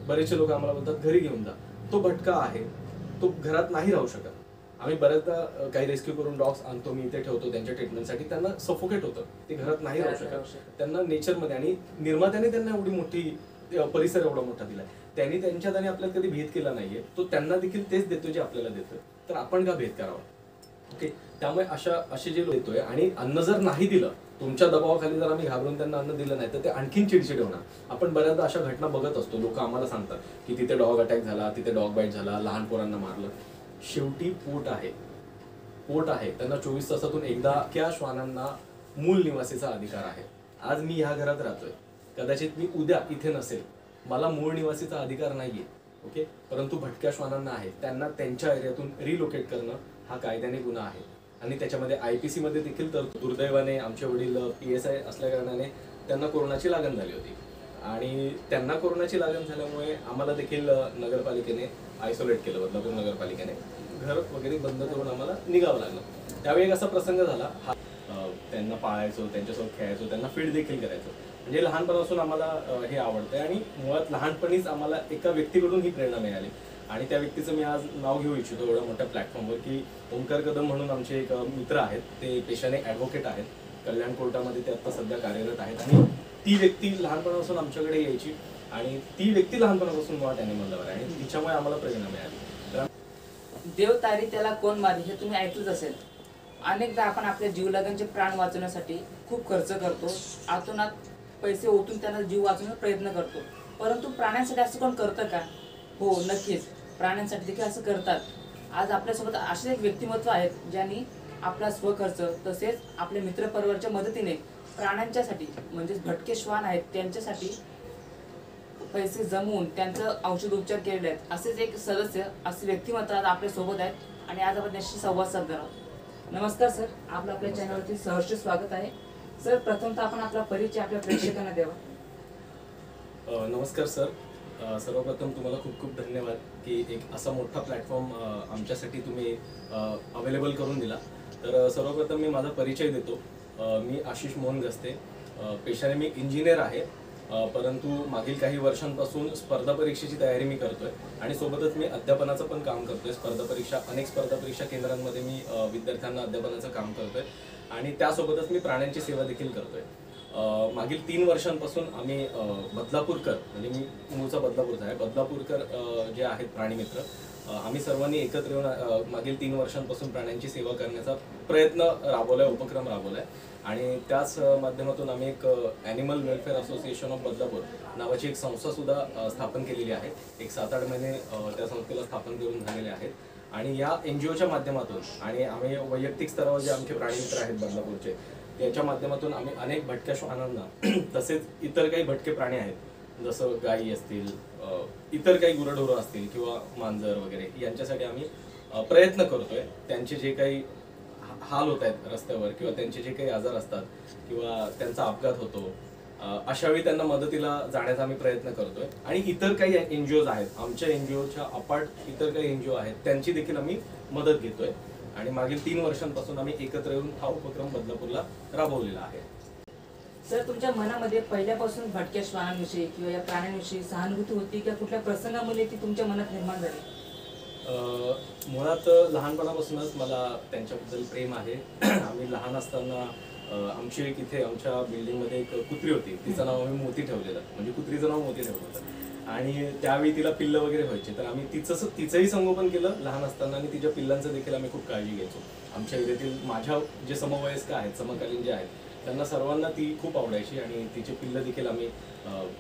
बरेचसे लोक आम्हाला बोलतात घरी घेऊन जा, तो भटका आहे, तो घरात नाही राहू शकत. आम्ही बऱ्याचदा काही रेस्क्यू करून डॉग्स आणतो, मी इथे ठेवतो त्यांच्या ट्रीटमेंटसाठी, त्यांना सफोकेट होतं, ते घरात नाही राहू शकत. त्यांना नेचरमध्ये, आणि निर्मात्याने त्यांना एवढी मोठी परिसर एवढा मोठा दिलाय, त्यांनी त्यांच्यात आणि आपल्याला कधी भेद केला नाहीये, तो त्यांना देखील तेच देतो जे आपल्याला देतोय, तर आपण का भेद करावा? ओके, त्यामुळे असे जे लोक देतोय, आणि अन्न जर नाही दिलं, तुमच्या दबावाखाली जर आम्ही घाबरून त्यांना अन्न दिलं नाही तर ते आणखीन चिडचिड होणार. आपण बऱ्याचदा अशा घटना बघत असतो, लोक आम्हाला सांगतात की तिथे डॉग अटॅक झाला, तिथे डॉग बाईट झाला, लहान पोरांना मारलं. शेवटी पोट आहे, त्यांना 24 तासातून एकदा त्या श्वानांना मूळ निवासीचा अधिकार आहे. आज मी ह्या घरात राहतोय, कदाचित मी उद्या इथे नसेल, मला मूळ निवासीचा अधिकार नाहीये. ओके, परंतु भटक्या श्वानांना आहे, त्यांना त्यांच्या एरियातून रिलोकेट करणं हा कायद्याने गुन्हा आहे. आणि त्याच्यामध्ये IPC मध्ये देखील तर दुर्दैवाने आमचे वडील PSI असल्या कारणाने त्यांना कोरोनाची लागण झाली होती, आणि त्यांना कोरोनाची लागण झाल्यामुळे आम्हाला देखील नगरपालिकेने आयसोलेट केलं, बदलापूर नगरपालिकेने घर वगैरे बंद करून आम्हाला निघावं लागलं. त्यावेळी एक असा प्रसंग झाला, त्यांना पाळायचो, त्यांच्यासोबत खेळायचो, त्यांना फीड देखील करायचो. म्हणजे लहानपणापासून आम्हाला हे आवडतंय, आणि मुळात लहानपणीच आम्हाला एका व्यक्तीकडून ही प्रेरणा मिळाली, आणि त्या व्यक्तीचं मी आज नाव घेऊ इच्छितो एवढ्या मोठ्या प्लॅटफॉर्मवर, की ओंकार कदम म्हणून आमचे एक मित्र आहेत, ते पेशाने ॲडव्होकेट आहेत, कल्याण कोर्टामध्ये ते आता सध्या कार्यरत आहेत. आणि ती व्यक्ती लहानपणापासून आमच्याकडे यायची, आणि ती व्यक्ती लहानपणापासून मुळात ॲनिमल लव्हर आहे, आणि तिच्यामुळे आम्हाला प्रेरणा मिळाली. देव तारी त्याला कोण मारी, हे तुम्ही ऐकलंच असेल. अनेकदा आपण आपल्या जीवलगांचे प्राण वाचवण्यासाठी खूप खर्च करतो, आतोनात पैसे ओतून त्यांना जीव वाचवण्याचा प्रयत्न करतो, परंतु प्राण्यांसाठी असं कोण करतं का? हो, नक्कीच, प्राण्यांसाठी देखील असं करतात. आज आपल्यासोबत असे एक व्यक्तिमत्व आहेत ज्यांनी आपला स्वखर्च तसेच आपल्या मित्रपरिवाराच्या मदतीने प्राण्यांच्यासाठी, म्हणजेच भटके श्वान आहेत त्यांच्यासाठी पैसे जमवून त्यांचं औषधोपचार केलेले आहेत. असेच एक सदस्य, असे व्यक्तिमत्व आज आपल्या सोबत आहेत, आणि आज आपण त्यांच्याशी संवाद साधणार आहोत. नमस्कार सर, आपल्या चॅनलवरती सहर्ष स्वागत आहे. सर, प्रथमतः आपण आपला परिचय आपल्या प्रेक्षकांना द्यावा. नमस्कार सर, सर्वप्रथम तुम्हाला खूप खूप धन्यवाद की एक असा मोठा प्लॅटफॉर्म आमच्यासाठी तुम्ही अवेलेबल करून दिला. तर सर्वप्रथम मी माझा परिचय देतो. मी आशिष मोहन गस्ते, पेशाने मी इंजिनियर आहे, परंतु मागील काही वर्षांपासून स्पर्धा परीक्षेची तयारी मी करतोय, आणि सोबतच मी अध्यापनाचं पण काम करतोय. अनेक स्पर्धा परीक्षा केंद्रांमध्ये मी विद्यार्थ्यांना अध्यापनाचं काम करतोय, आणि त्यासोबतच मी प्राण्यांची सेवा देखील करतोय. मागील 3 वर्षांपासून आम्ही बदलापूरकर, म्हणजे मी मूळचा बदलापूरचा आहे, बदलापूरकर जे आहेत प्राणीमित्र, आम्ही सर्वांनी एकत्र येऊन मागील 3 वर्षांपासून प्राण्यांची सेवा करण्याचा प्रयत्न राबवलाय, उपक्रम राबवलाय. आणि त्याच माध्यमातून आम्ही एक animal welfare association of Badlapur नावाची एक संस्था सुद्धा स्थापन केलेली आहे. एक 7-8 महिने त्या संस्थेला स्थापन करून झालेले आहेत, आणि या NGOच्या माध्यमातून आणि आम्ही वैयक्तिक स्तरावर जे आमचे प्राणीमित्र आहेत बदलापूरचे, त्याच्या माध्यमातून आम्ही अनेक भटक्या श्वानांना तसेच इतर काही भटके प्राणी आहेत, जसं गायी असतील, इतर काही गुरंढोरं असतील किंवा मांजर वगैरे, यांच्यासाठी आम्ही प्रयत्न करतोय. त्यांचे जे काही हाल होत आहेत रस्त्यावर, किंवा त्यांचे जे काही आजार असतात, किंवा त्यांचा अपघात होतो, अशावेळी त्यांना मदतीला जाण्याचा आम्ही प्रयत्न करतोय. आणि इतर काही NGOज आहेत, आमच्या NGOच्या अपार्ट इतर काही NGO आहेत, त्यांची देखील आम्ही मदत घेतोय. आणि मागील 3 वर्षांपासून आम्ही एकत्र येऊन हा उपक्रम बदलापूरला राबवलेला आहे. सर, तुमच्या मनामध्ये पहिल्यापासून भटक्या श्वानांविषयी किंवा या प्राण्यांविषयी सहानुभूती होती किंवा कुठल्या प्रसंगामुळे ती तुमच्या मनात निर्माण झाली? मुळात लहानपणापासूनच मला त्यांच्याबद्दल प्रेम आहे. आम्ही लहान असताना आमची एक इथे आमच्या बिल्डिंगमध्ये एक कुत्री होती, तिचं नाव आम्ही मोती ठेवलेलं, म्हणजे कुत्रीचं नाव मोती ठेवलं होतं. आणि त्यावेळी तिला पिल्लं वगैरे व्हायचे, तर आम्ही तिचंही संगोपन केलं लहान असताना, आणि तिच्या पिल्लांचं देखील आम्ही खूप काळजी घ्यायचो. आमच्या एरियातील माझ्या जे समवयस्क आहेत, समकालीन जे आहेत, त्यांना सर्वांना ती खूप आवडायची, आणि तिचे पिल्लं देखील आम्ही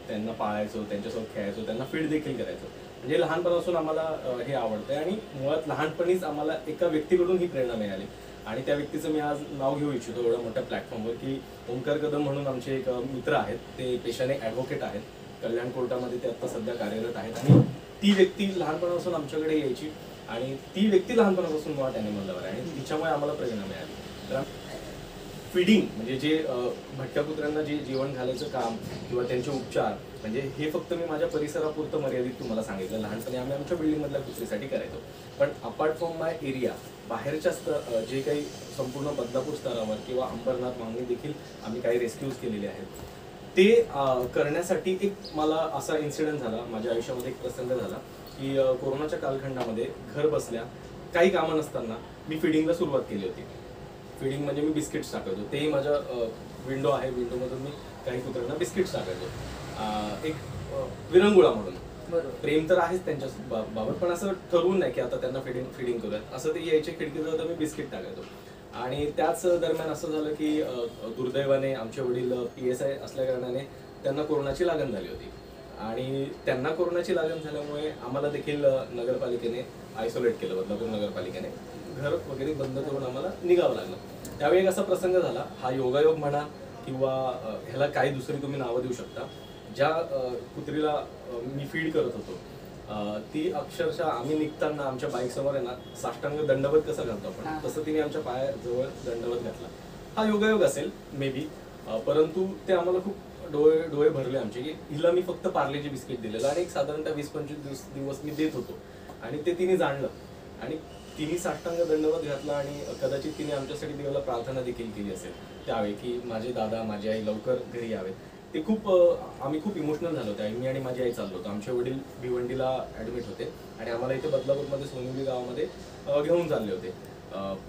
त्यांना पाळायचो, त्यांच्यासोबत खेळायचो, त्यांना फीड देखील करायचो. म्हणजे लहानपणापासून आम्हाला हे आवडतंय, आणि मुळात लहानपणीच आम्हाला एका व्यक्तीकडून ही प्रेरणा मिळाली, आणि त्या व्यक्तीचं मी आज नाव घेऊ इच्छितो एवढ्या मोठ्या प्लॅटफॉर्मवर, की ओंकार कदम म्हणून आमचे एक मित्र आहेत, ते पेशाने ॲडव्होकेट आहेत, कल्याण कोर्टामध्ये ते आता सध्या कार्यरत आहेत. आणि ती व्यक्ती लहानपणापासून आमच्याकडे यायची, आणि ती व्यक्ती लहानपणापासून मुळात ॲनिमल लव्हर आहे, आणि तिच्यामुळे आम्हाला प्रेरणा मिळाली. तर फीडिंग म्हणजे जे भटक्या कुत्र्यांना जे जेवण घालायचं काम किंवा त्यांचे उपचार, म्हणजे हे फक्त मी माझ्या परिसरापुरतं मर्यादित तुम्हाला सांगितलं. लहानपणी आम्ही आमच्या बिल्डिंगमधल्या कुत्रीसाठी करायचो, पण अपार्ट फ्रॉम माय एरिया, बाहेरच्या जे काही संपूर्ण बदलापूर स्तरावर किंवा अंबरनाथ, मागणी देखील आम्ही काही रेस्क्यूज केलेले आहेत. ते करण्यासाठी एक मला असा इन्सिडेंट झाला, माझ्या आयुष्यामध्ये एक प्रसंग झाला की कोरोनाच्या कालखंडामध्ये घर बसल्या काही कामं नसताना मी फिडिंगला सुरुवात केली होती. फिडिंग म्हणजे मी बिस्किट्स टाकायचो, तेही माझ्या विंडो आहे, विंडोमधून मी काही कुत्र्यांना बिस्किट्स टाकायचो. एक विरंगुळा म्हणून. प्रेम तर आहेच त्यांच्या बाबत, पण असं ठरवून नाही की आता त्यांना फिडिंग करूयात, असं ते यायचे खिडकीजवळ तर मी बिस्किट टाकायचो. आणि त्याच दरम्यान असं झालं की दुर्दैवाने आमचे वडील PSI असल्या कारणाने त्यांना कोरोनाची लागण झाली होती. आणि त्यांना कोरोनाची लागण झाल्यामुळे आम्हाला देखील नगरपालिकेने आयसोलेट केलं, बदलापूर नगरपालिकेने घर वगैरे बंद करून आम्हाला निघावं लागलं. त्यावेळी एक असा प्रसंग झाला, हा योगायोग म्हणा किंवा ह्याला काही दुसरी तुम्ही नावं देऊ शकता. ज्या कुत्रीला मी फीड करत होतो ती अक्षरशः आम्ही निघताना आमच्या बाईक समोर आहे ना साष्टांग दंडवत कसं घालतो आपण, तसं तिने आमच्या पायाजवळ दंडवत घातला. हा योगायोग असेल मे बी, परंतु ते आम्हाला खूप डोळे भरले आमचे की हिला मी फक्त पार्लेची बिस्किट दिलेलं आणि एक साधारणतः 20-25 दिवस मी देत होतो आणि ते तिने जाणलं आणि तिने साष्टांग दंडवत घातला. आणि कदाचित तिने आमच्यासाठी देवाला प्रार्थना देखील केली असेल त्यावेळी की माझे दादा माझी आई लवकर घरी यावेत. ते आम्ही खूप इमोशनल झालो होतो. मी आणि माझी आई चाललो होतो, आमचे वडील भिवंडीला ऍडमिट होते आणि आम्हाला इथे बदलापूरमध्ये सोनिवली गावामध्ये घेऊन चालले होते.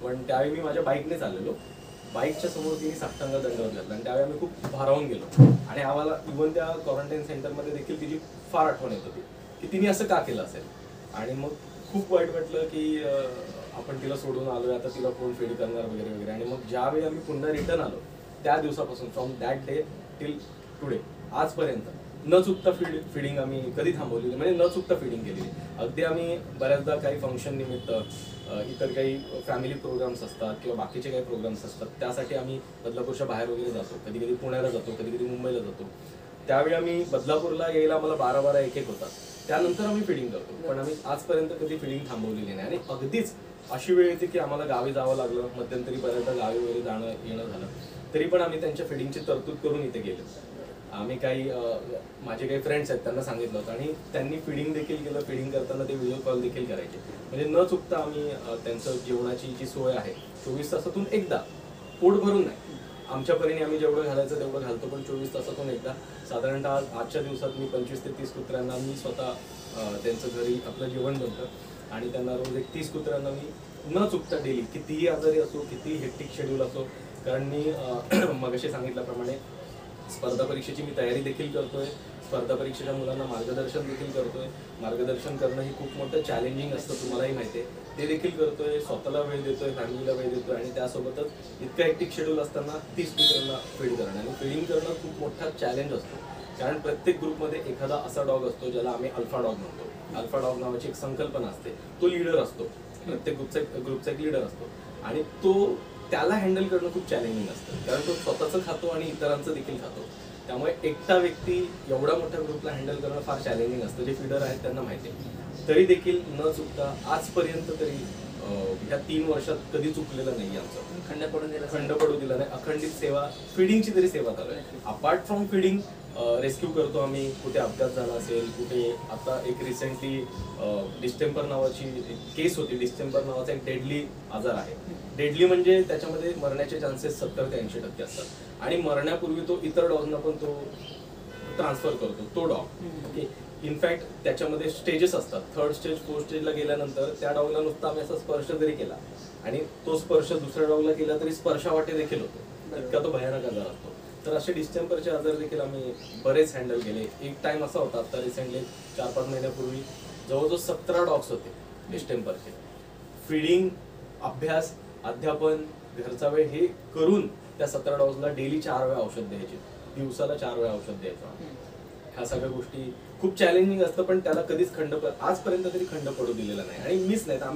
पण त्यावेळी मी माझ्या बाईकने चाललेलो, बाईकच्या समोर तिने साष्टांग दंडवत घातला आणि त्यावेळी आम्ही खूप भारावून गेलो. आणि आम्हाला इव्हन त्या क्वारंटाईन सेंटरमध्ये देखील तिची फार आठवण येत होती की तिने असं का केलं असेल. आणि मग खूप वाईट वाटलं की आपण तिला सोडून आलोय, आता तिला कोण फीड करणार वगैरे वगैरे. आणि मग ज्यावेळी आम्ही पुन्हा रिटर्न आलो त्या दिवसापासून from that day till today आजपर्यंत न चुकता फिडिंग आम्ही कधी थांबवलेली, म्हणजे न चुकता फिडिंग केलेली. अगदी आम्ही बऱ्याचदा काही फंक्शन निमित्त इतर काही फॅमिली प्रोग्राम्स असतात किंवा बाकीचे काही प्रोग्राम्स असतात त्यासाठी आम्ही बदलापूरच्या बाहेर वगैरे जातो, कधी कधी पुण्याला जातो, कधी कधी मुंबईला जातो. त्यावेळी आम्ही बदलापूरला यायला आम्हाला 12-12 1-1 होतात. त्यानंतर आम्ही फिडिंग करतो, पण आम्ही आजपर्यंत कधी फिडिंग थांबवलेली नाही. आणि अगदीच अशी वेळ येते की आम्हाला गावी जावं लागलं, मध्यंतरी बऱ्याचदा गावी वगैरे जाणं येणं झालं, तरी पण आम्ही त्यांच्या फिडिंगची तरतूद करून इथे गेलो. आम्ही काही माझे काही फ्रेंड्स आहेत त्यांना सांगितलं होतं आणि त्यांनी फिडिंग देखील केलं. फिडिंग करताना ते व्हिडिओ कॉल देखील करायचे. म्हणजे न चुकता आम्ही त्यांचं जेवणाची जी सोय आहे 24 तासातून एकदा, पोट भरून नाही, आमच्या परीने आम्ही जेवढं घालायचं तेवढं घालतो, पण 24 तासातून एकदा साधारणतः आजच्या दिवसात मी 25 ते 30 कुत्र्यांना मी स्वतः त्यांचं घरी आपलं जेवण बनतं आणि त्यांना रोज एक 30 कुत्र्यांना मी न चुकता डेली, कितीही आजारी असो, कितीही हेक्टिक शेड्यूल असो, कारण मी मगाशी सांगितल्याप्रमाणे स्पर्धा परीक्षेची मी तयारी देखील करतोय, स्पर्धा परीक्षेच्या मुलांना मार्गदर्शन देखील करतोय. मार्गदर्शन करणं ही खूप मोठं चॅलेंजिंग असतं, तुम्हालाही माहिती आहे. ते देखील करतोय, स्वतःला वेळ देतोय, फॅमिलीला वेळ देतोय आणि त्यासोबतच इतकं हेक्टिक शेड्यूल असताना 30 कुत्र्यांना फीड करणं. आणि फीडिंग करणं खूप मोठा चॅलेंज असतो, कारण प्रत्येक ग्रुपमध्ये एखादा असा डॉग असतो ज्याला आम्ही अल्फा डॉग म्हणतो. अल्फा डॉग नावाची एक संकल्पना असते, तो लीडर असतो, प्रत्येक ग्रुपचा एक लीडर असतो आणि त्याला हँडल करणं खूप चॅलेंजिंग असतं, कारण तो स्वतःचं खातो आणि इतरांचं देखील खातो. त्यामुळे एकटा व्यक्ती एवढ्या मोठ्या ग्रुपला हँडल करणं फार चॅलेंजिंग असतं. जे फीडर आहेत त्यांना माहिती आहे. तरी देखील न चुकता आजपर्यंत तरी ह्या 3 वर्षात कधी चुकलेलं नाही आमचं, खंड पडू दिला नाही. अखंडित सेवा, फिडिंगची तरी सेवा चालू आहे. अपार्ट फ्रॉम फिडिंग रेस्क्यू करतो आम्ही. कुठे अपघात झाला असेल, कुठे आता एक रिसेंटली डिस्टेंपर नावाची केस होती. डिस्टेंपर नावाचा एक डेडली आजार आहे. डेडली म्हणजे त्याच्यामध्ये मरण्याचे चान्सेस 70 ते 80% असतात आणि मरण्यापूर्वी तो इतर डॉगना पण तो ट्रान्सफर करतो, तो डॉग. ओके, इनफॅक्ट त्याच्यामध्ये स्टेजेस असतात. 3rd स्टेज 4th स्टेजला गेल्यानंतर त्या डॉगला नुसता आम्ही असा स्पर्श जरी केला आणि तो स्पर्श दुसऱ्या डॉगला केला तरी स्पर्शावाटे देखील होतो, इतका तो भयानक आजार असतो. तर असे डिस्टेंपरचे आजार देखील आम्ही बरेच हँडल केले. एक टाइम असा होता, आता रिसेंटली 4-5 महिन्यापूर्वी जवळजवळ 17 डॉग्स होते डिस्टेंपरचे. फिडिंग, अभ्यास, अध्यापन, घरचा वेळ हे करून त्या 17 डॉग्सला डेली 4 वेळा औषध द्यायचे, दिवसाला 4 वेळा औषध द्यायचं. ह्या सगळ्या गोष्टी खूप चॅलेंजिंग असतं, पण त्याला कधीच आजपर्यंत तरी खंड पडू दिलेला नाही. आणि मीच नाही तर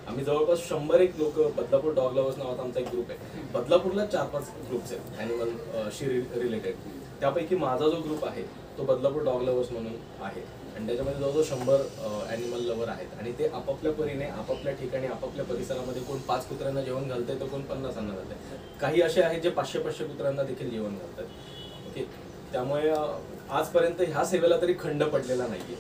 आम्ही जवळपास 100 लोक, बदलापूर डॉग लवर्स नावाचा आमचा एक ग्रुप आहे. बदलापूरला 4-5 ग्रुप्स आहेत ॲनिमलशी रिलेटेड. त्यापैकी माझा जो ग्रुप आहे तो बदलापूर डॉग लवर्स म्हणून आहे आणि त्याच्यामध्ये जवळजवळ 100 ॲनिमल लवर आहेत आणि ते आपापल्या परीने, आपापल्या ठिकाणी, आपापल्या परिसरामध्ये कोण 5 कुत्र्यांना जेवण घालतंय तर कोण 50 घालतंय. काही असे आहेत जे 500 कुत्र्यांना देखील जेवण घालतात. ओके, त्यामुळे आजपर्यंत ह्या सेवेला तरी खंड पडलेला नाहीये.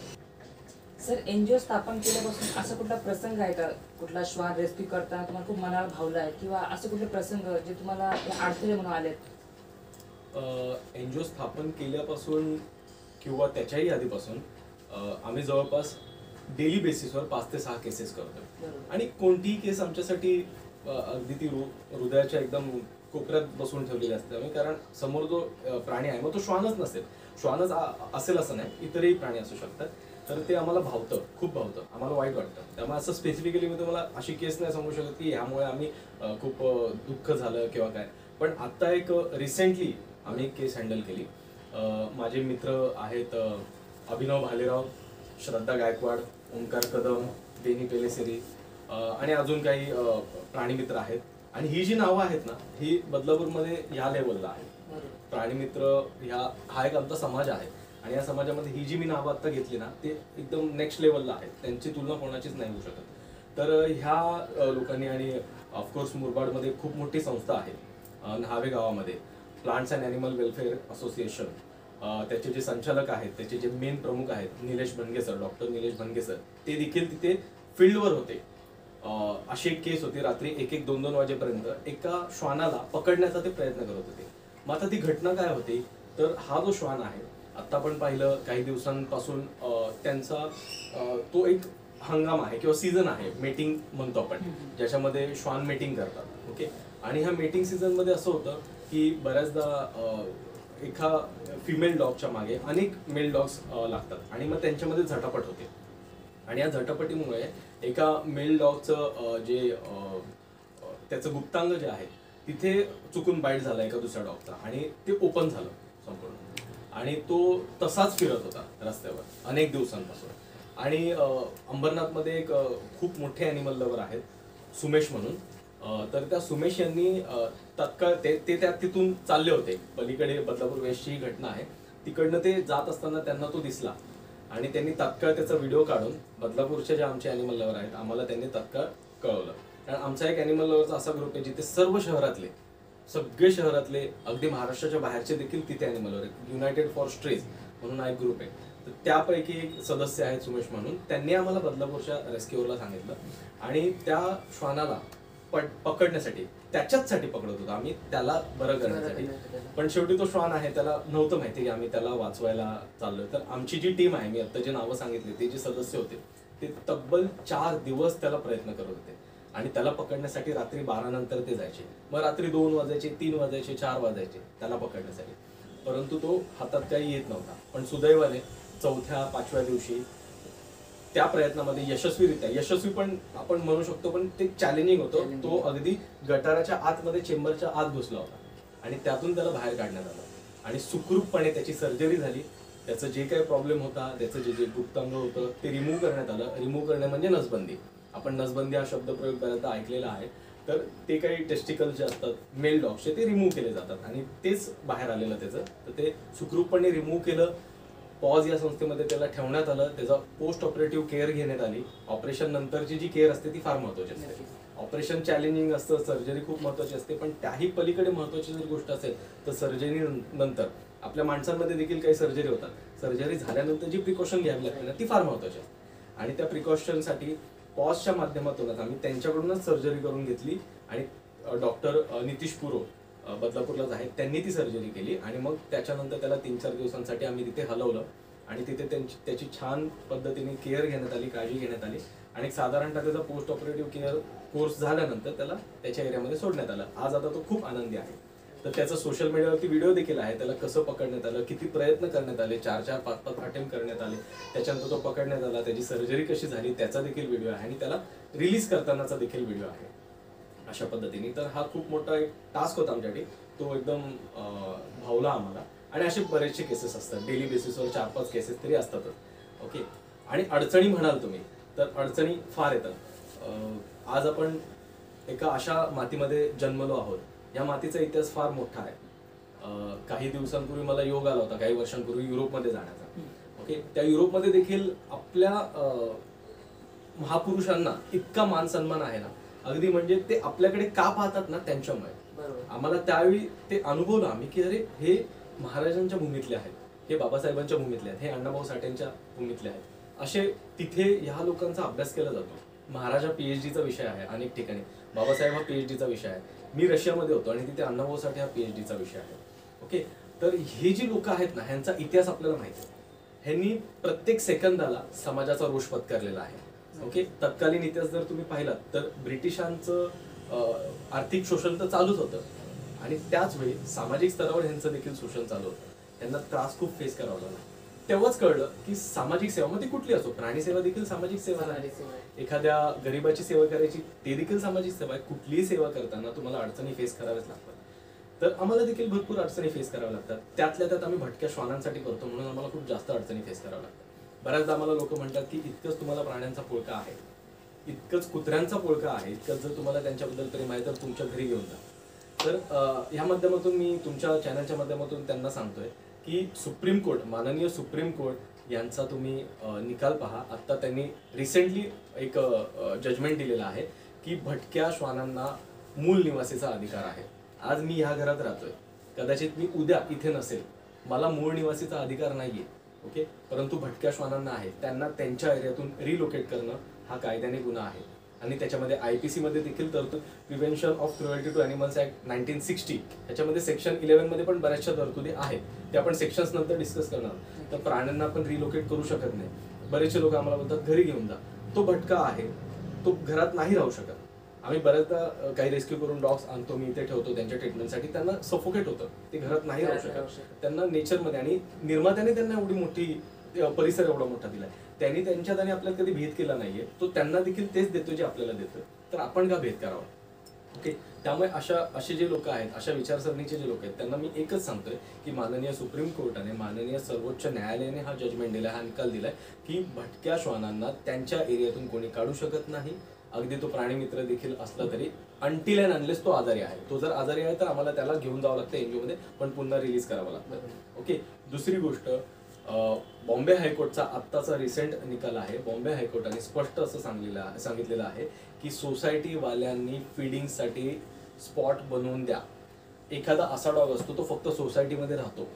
सर, NGO स्थापन केल्यापासून असा कुठला प्रसंग आहे का, कुठला श्वान रेस्क्यू करताना तुम्हाला खूप मनाला भावला आहे किंवा असे कुठले प्रसंग जे तुम्हाला अडथळे म्हणून आलेत? एनजीओ स्थापन केल्यापासून किंवा त्याच्याही आधीपासून आम्ही जवळपास डेली बेसिसवर 5 ते 6 केसेस करतोय. आणि कोणतीही केस आमच्यासाठी अगदी ती हृदयाच्या एकदम कोपऱ्यात बसून ठेवलेली असते आम्ही, कारण समोर जो प्राणी आहे मग तो श्वानच नसेल, श्वानच असेल असं नाही, इतरही प्राणी असू शकतात. तर ते आम्हाला भावतं, खूप भावतं, आम्हाला वाईट वाटतं. त्यामुळे असं स्पेसिफिकली मी तुम्हाला अशी केस नाही सांगू शकत की ह्यामुळे आम्ही खूप दुःख झालं किंवा काय. पण आत्ता एक रिसेंटली आम्ही एक केस हँडल केली. माझे मित्र आहेत अभिनव भालेराव, श्रद्धा गायकवाड, ओंकार कदम, बेनी पेलेसेरी आणि अजून काही प्राणीमित्र आहेत. आणि ही जी नावं आहेत ना, ही बदलापूरमध्ये या लेवलला आहेत. प्राणीमित्र हा एक आमचा समाज आहे आणि या समाजामध्ये ही जी मी नावं आत्ता घेतली ना, ते एकदम नेक्स्ट लेवलला आहेत, त्यांची तुलना कोणाचीच नाही होऊ शकत. तर ह्या लोकांनी, आणि ऑफकोर्स मुरबाडमध्ये खूप मोठी संस्था आहे न्हावे गावामध्ये, plants and animal welfare association, त्याचे जे संचालक आहेत, त्याचे जे मेन प्रमुख आहेत Nilesh Bhanage sir, doctor Nilesh Bhanage sir, ते देखील तिथे फील्डवर होते. अशी एक केस होती, रात्री 1-2 वाजेपर्यंत एका श्वानाला पकडण्याचा ते प्रयत्न करत होते. मग आता ती घटना काय होती, तर हा जो श्वान आहे, आता आपण पाहिलं काही दिवसांपासून त्यांचा तो एक हंगाम आहे किंवा सीझन आहे, मेटिंग म्हणतो आपण, ज्याच्यामध्ये श्वान मेटिंग करतात. ओके. आणि ह्या मेटिंग सीझनमध्ये असं होतं की बऱ्याचदा एका फिमेल डॉगच्या मागे अनेक मेल डॉग्स लागतात आणि मग त्यांच्यामध्ये झटापट होते. आणि या झटापटीमुळे एका मेल डॉगचं त्याचं गुप्तांग जे आहे तिथे चुकून बाईट झाला एका दुसऱ्या डॉगचा आणि ते ओपन झालं संपूर्ण. आणि तो तसाच फिरत होता रस्त्यावर अनेक दिवसांपासून. आणि अंबरनाथमध्ये एक खूप मोठे ॲनिमल लवर आहेत सुमेश म्हणून. तर त्या सुमेश यांनी तत्काळ ते तिथून चालले होते पलीकडे, बदलापूर वेस्टची ही घटना आहे, तिकडनं ते जात असताना त्यांना तो दिसला आणि त्यांनी तात्काळ त्याचा व्हिडिओ काढून बदलापूरचे जे आमचे ॲनिमल लवर आहेत आम्हाला त्यांनी तात्काळ कळवलं. कारण आमचा एक ॲनिमल लवरचा असा ग्रुप आहे जिथे सर्व शहरातले, सगळे शहरातले, अगदी महाराष्ट्राच्या बाहेरचे देखील तिथे ॲनिमल लवर आहेत. युनायटेड फॉर स्ट्रेज म्हणून हा एक ग्रुप आहे. तर त्यापैकी एक सदस्य आहेत सुमेश म्हणून, त्यांनी आम्हाला बदलापूरच्या रेस्क्यूअरला सांगितलं आणि त्या श्वानाला पकडण्यासाठी, त्याच्याचसाठी पकडत होतो आम्ही, त्याला बरं करण्यासाठी. पण शेवटी तो श्वान आहे, त्याला नव्हतं माहिती की आम्ही त्याला वाचवायला चाललोय. तर आमची जी टीम आहे, मी आता जे नावं सांगितली, ते जे सदस्य होते ते तब्बल 4 दिवस त्याला प्रयत्न करत होते आणि त्याला पकडण्यासाठी रात्री 12 नंतर ते जायचे. मग रात्री 2 वाजायचे, 3 वाजायचे, 4 वाजायचे त्याला पकडण्यासाठी, परंतु तो हातात काही येत नव्हता. पण सुदैवाने 4-5व्या दिवशी त्या प्रयत्नामध्ये यशस्वी पण आपण म्हणू शकतो, पण ते चॅलेंजिंग होतं. तो अगदी गटाराच्या आतमध्ये, चेंबरच्या आत घुसला होता आणि त्यातून त्याला बाहेर काढण्यात आलं आणि सुखरूपपणे त्याची सर्जरी झाली. त्याचं जे काही प्रॉब्लेम होता, त्याचं जे गुप्तांग होतं ते रिमूव्ह करण्यात आलं. रिमूव्ह करणे म्हणजे नसबंदी. आपण नसबंदी हा शब्दप्रयोग बऱ्याचदा ऐकलेला आहे. तर ते काही टेस्टिकल जे असतात मेल डॉग्सचे, ते रिमूव्ह केले जातात आणि तेच बाहेर आलेलं त्याचं. तर ते सुखरूपपणे रिमूव्ह केलं. पॉज या संस्थेमध्ये त्याला ठेवण्यात आलं. त्याचा पोस्ट ऑपरेटिव्ह केअर घेण्यात आली. ऑपरेशन नंतरची जी केअर असते ती फार महत्त्वाची असते. ऑपरेशन चॅलेंजिंग असतं, सर्जरी खूप महत्त्वाची असते, पण त्याही पलीकडे महत्त्वाची जर गोष्ट असेल तर सर्जरी नंतर आपल्या माणसांमध्ये देखील काही सर्जरी होतात. सर्जरी झाल्यानंतर जी प्रिकॉशन घ्यावी लागते ना, ती फार महत्त्वाची असते. आणि त्या प्रिकॉशनसाठी पॉजच्या माध्यमातूनच आम्ही त्यांच्याकडूनच सर्जरी करून घेतली आणि डॉक्टर नितीश पुरो बदलापूरलाच आहेत, त्यांनी ती सर्जरी केली. आणि मग त्याच्यानंतर त्याला 3-4 दिवसांसाठी आम्ही तिथे हलवलं आणि तिथे त्याची छान पद्धतीने केअर घेण्यात आली, काळजी घेण्यात आली. आणि साधारणतः त्याचा पोस्ट ऑपरेटिव्ह केअर कोर्स झाल्यानंतर त्याला त्याच्या एरियामध्ये सोडण्यात आलं. आज आता तो खूप आनंदी आहे. तर त्याचा सोशल मीडियावरती व्हिडिओ देखील आहे, त्याला कसं पकडण्यात आलं, किती प्रयत्न करण्यात आले, 4-4, 5-5 अटेम्प्ट करण्यात आले, त्याच्यानंतर तो पकडण्यात आला, त्याची सर्जरी कशी झाली त्याचा देखील व्हिडिओ आहे आणि त्याला रिलीज करतानाचा देखील व्हिडिओ आहे. अशा पद्धतीने तर हा खूप मोठा एक टास्क होता आमच्यासाठी, तो एकदम भावला आम्हाला. आणि असे बरेचसे केसेस असतात, डेली बेसिसवर 4-5 केसेस तरी असतातच. ओके. आणि अडचणी म्हणाल तुम्ही तर अडचणी फार येतात. आज आपण एका अशा मातीमध्ये जन्मलो आहोत. या मातीचा इतिहास फार मोठा आहे. काही दिवसांपूर्वी मला योग आला होता, काही वर्षांपूर्वी युरोपमध्ये जाण्याचा. ओके. त्या युरोपमध्ये देखील आपल्या महापुरुषांना इतका मान सन्मान आहे ना, अगदी म्हणजे ते आपल्याकडे का पाहतात ना, त्यांच्यामुळे. आम्हाला त्यावेळी ते अनुभवलं आम्ही की अरे हे महाराजांच्या भूमीतले आहेत, हे बाबासाहेबांच्या भूमीतले आहेत, हे अण्णाभाऊ साठेंच्या भूमीतले आहेत. असे तिथे ह्या लोकांचा अभ्यास केला जातो. महाराज हा PhDचा विषय आहे अनेक ठिकाणी, बाबासाहेब हा PhDचा विषय आहे. मी रशियामध्ये होतो आणि तिथे अण्णाभाऊ साठे हा PhDचा विषय आहे. ओके. तर ही जी लोक आहेत ना, ह्यांचा इतिहास आपल्याला माहिती आहे. ह्यांनी प्रत्येक सेकंदाला समाजाचा रोष पत्करलेला आहे. ओके, तत्कालीन इतिहास जर तुम्ही पाहिलात तर ब्रिटिशांचं आर्थिक शोषण तर चालूच होतं आणि त्याच वेळी सामाजिक स्तरावर ह्यांचं देखील शोषण चालू होतं. त्यांना त्रास खूप फेस करावा लागला. तेव्हाच कळलं की सामाजिक सेवा मग ती कुठली असो, प्राणी सेवा देखील सामाजिक सेवा आहे. एखाद्या गरीबाची सेवा करायची ते देखील सामाजिक सेवा आहे. कुठलीही सेवा करताना तुम्हाला अडचणी फेस कराव्याच लागतात. तर आम्हाला देखील भरपूर अडचणी फेस कराव्या लागतात. त्यातल्या त्यात आम्ही भटक्या श्वानांसाठी करतो म्हणून आम्हाला खूप जास्त अडचणी फेस कराव्या लागतात. बऱ्याचदा आम्हाला लोक म्हणतात की इतकंच तुम्हाला प्राण्यांचा पोळका आहे, इतकंच कुत्र्यांचा पोळका आहे, इतकंच जर तुम्हाला त्यांच्याबद्दल प्रेम आहे तर तुमच्या घरी घेऊन जा. तर ह्या माध्यमातून मी तुमच्या चॅनलच्या माध्यमातून त्यांना सांगतोय की सुप्रीम कोर्ट, माननीय सुप्रीम कोर्ट यांचा तुम्ही निकाल पहा. आत्ता त्यांनी रिसेंटली एक जजमेंट दिलेला आहे की भटक्या श्वानांना मूळ निवासीचा अधिकार आहे. आज मी ह्या घरात राहतोय, कदाचित मी उद्या इथे नसेल, मला मूळ निवासीचा अधिकार नाहीये. ओके, परंतु भटक्या श्वानांना आहे. त्यांना त्यांच्या एरियातून रिलोकेट करणं हा कायद्याने गुन्हा आहे आणि त्याच्यामध्ये IPC मध्ये देखील तरतूद, prevention of cruelty to animals act 1960 त्याच्यामध्ये सेक्शन 11 मध्ये पण बऱ्याचशा तरतुदी आहेत. ते आपण सेक्शन्स नंतर डिस्कस करणार. तर प्राण्यांना पण रिलोकेट करू शकत नाही. बरेचसे लोक आम्हाला बोलतात घरी घेऊन जा. तो भटका आहे, तो घरात नाही राहू शकत. आम्ही बऱ्याचदा काही रेस्क्यू करून डॉग्स आणतो, मी इथे ठेवतो त्यांच्या ट्रीटमेंटसाठी. त्यांना सफोकेट होतं, ते घरात नाही राहू शकत. त्यांना नेचरमध्ये, आणि निर्मात्याने त्यांना एवढी मोठी परिसर एवढा मोठा दिलाय, त्यांनी त्यांच्यात आणि आपल्याला कधी भेद केला नाहीये. तो त्यांना देखील तेच देतो जे आपल्याला देतो. तर आपण का भेद करावा? ओके, त्यामुळे असे जे लोक आहेत, अशा विचारसरणीचे जे लोक आहेत, त्यांना मी एकच सांगतोय की माननीय सुप्रीम कोर्टाने, माननीय सर्वोच्च न्यायालयाने हा जजमेंट दिलाय, हा निकाल दिलाय की भटक्या श्वानांना त्यांच्या एरियातून कोणी काढू शकत नाही. अगदी तो प्राणी मित्र देखील असला तरी, अनटिल अँड अनलेस तो आजारी आहे. तो जर आजारी आहे तर आम्हाला त्याला घेऊन जावं लागतं NGO मध्ये, पण पुन्हा रिलीज करावं लागतं. ओके, दुसरी गोष्ट, बॉम्बे हायकोर्टचा आत्ताचा रिसेंट निकाल आहे. बॉम्बे हायकोर्टाने स्पष्ट असं सांगितलेलं आहे की सोसायटीवाल्यांनी फीडिंगसाठी स्पॉट बनवून द्या. एखादा असा डॉग असतो, तो फक्त सोसायटीमध्ये राहतो,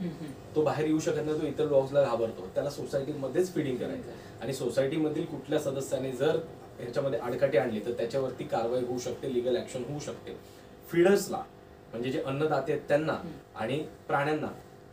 तो बाहेर येऊ शकत नाही, तो इतर डॉग्सला घाबरतो, त्याला सोसायटीमध्येच फीडिंग करायचं. आणि सोसायटीमधील कुठल्या सदस्याने जर ह्याच्यामध्ये आडकाठी आणली तर त्याच्यावरती कारवाई होऊ शकते, लिगल ऍक्शन होऊ शकते. फीडर्सला, म्हणजे जे अन्नदाते आहेत त्यांना आणि प्राण्यांना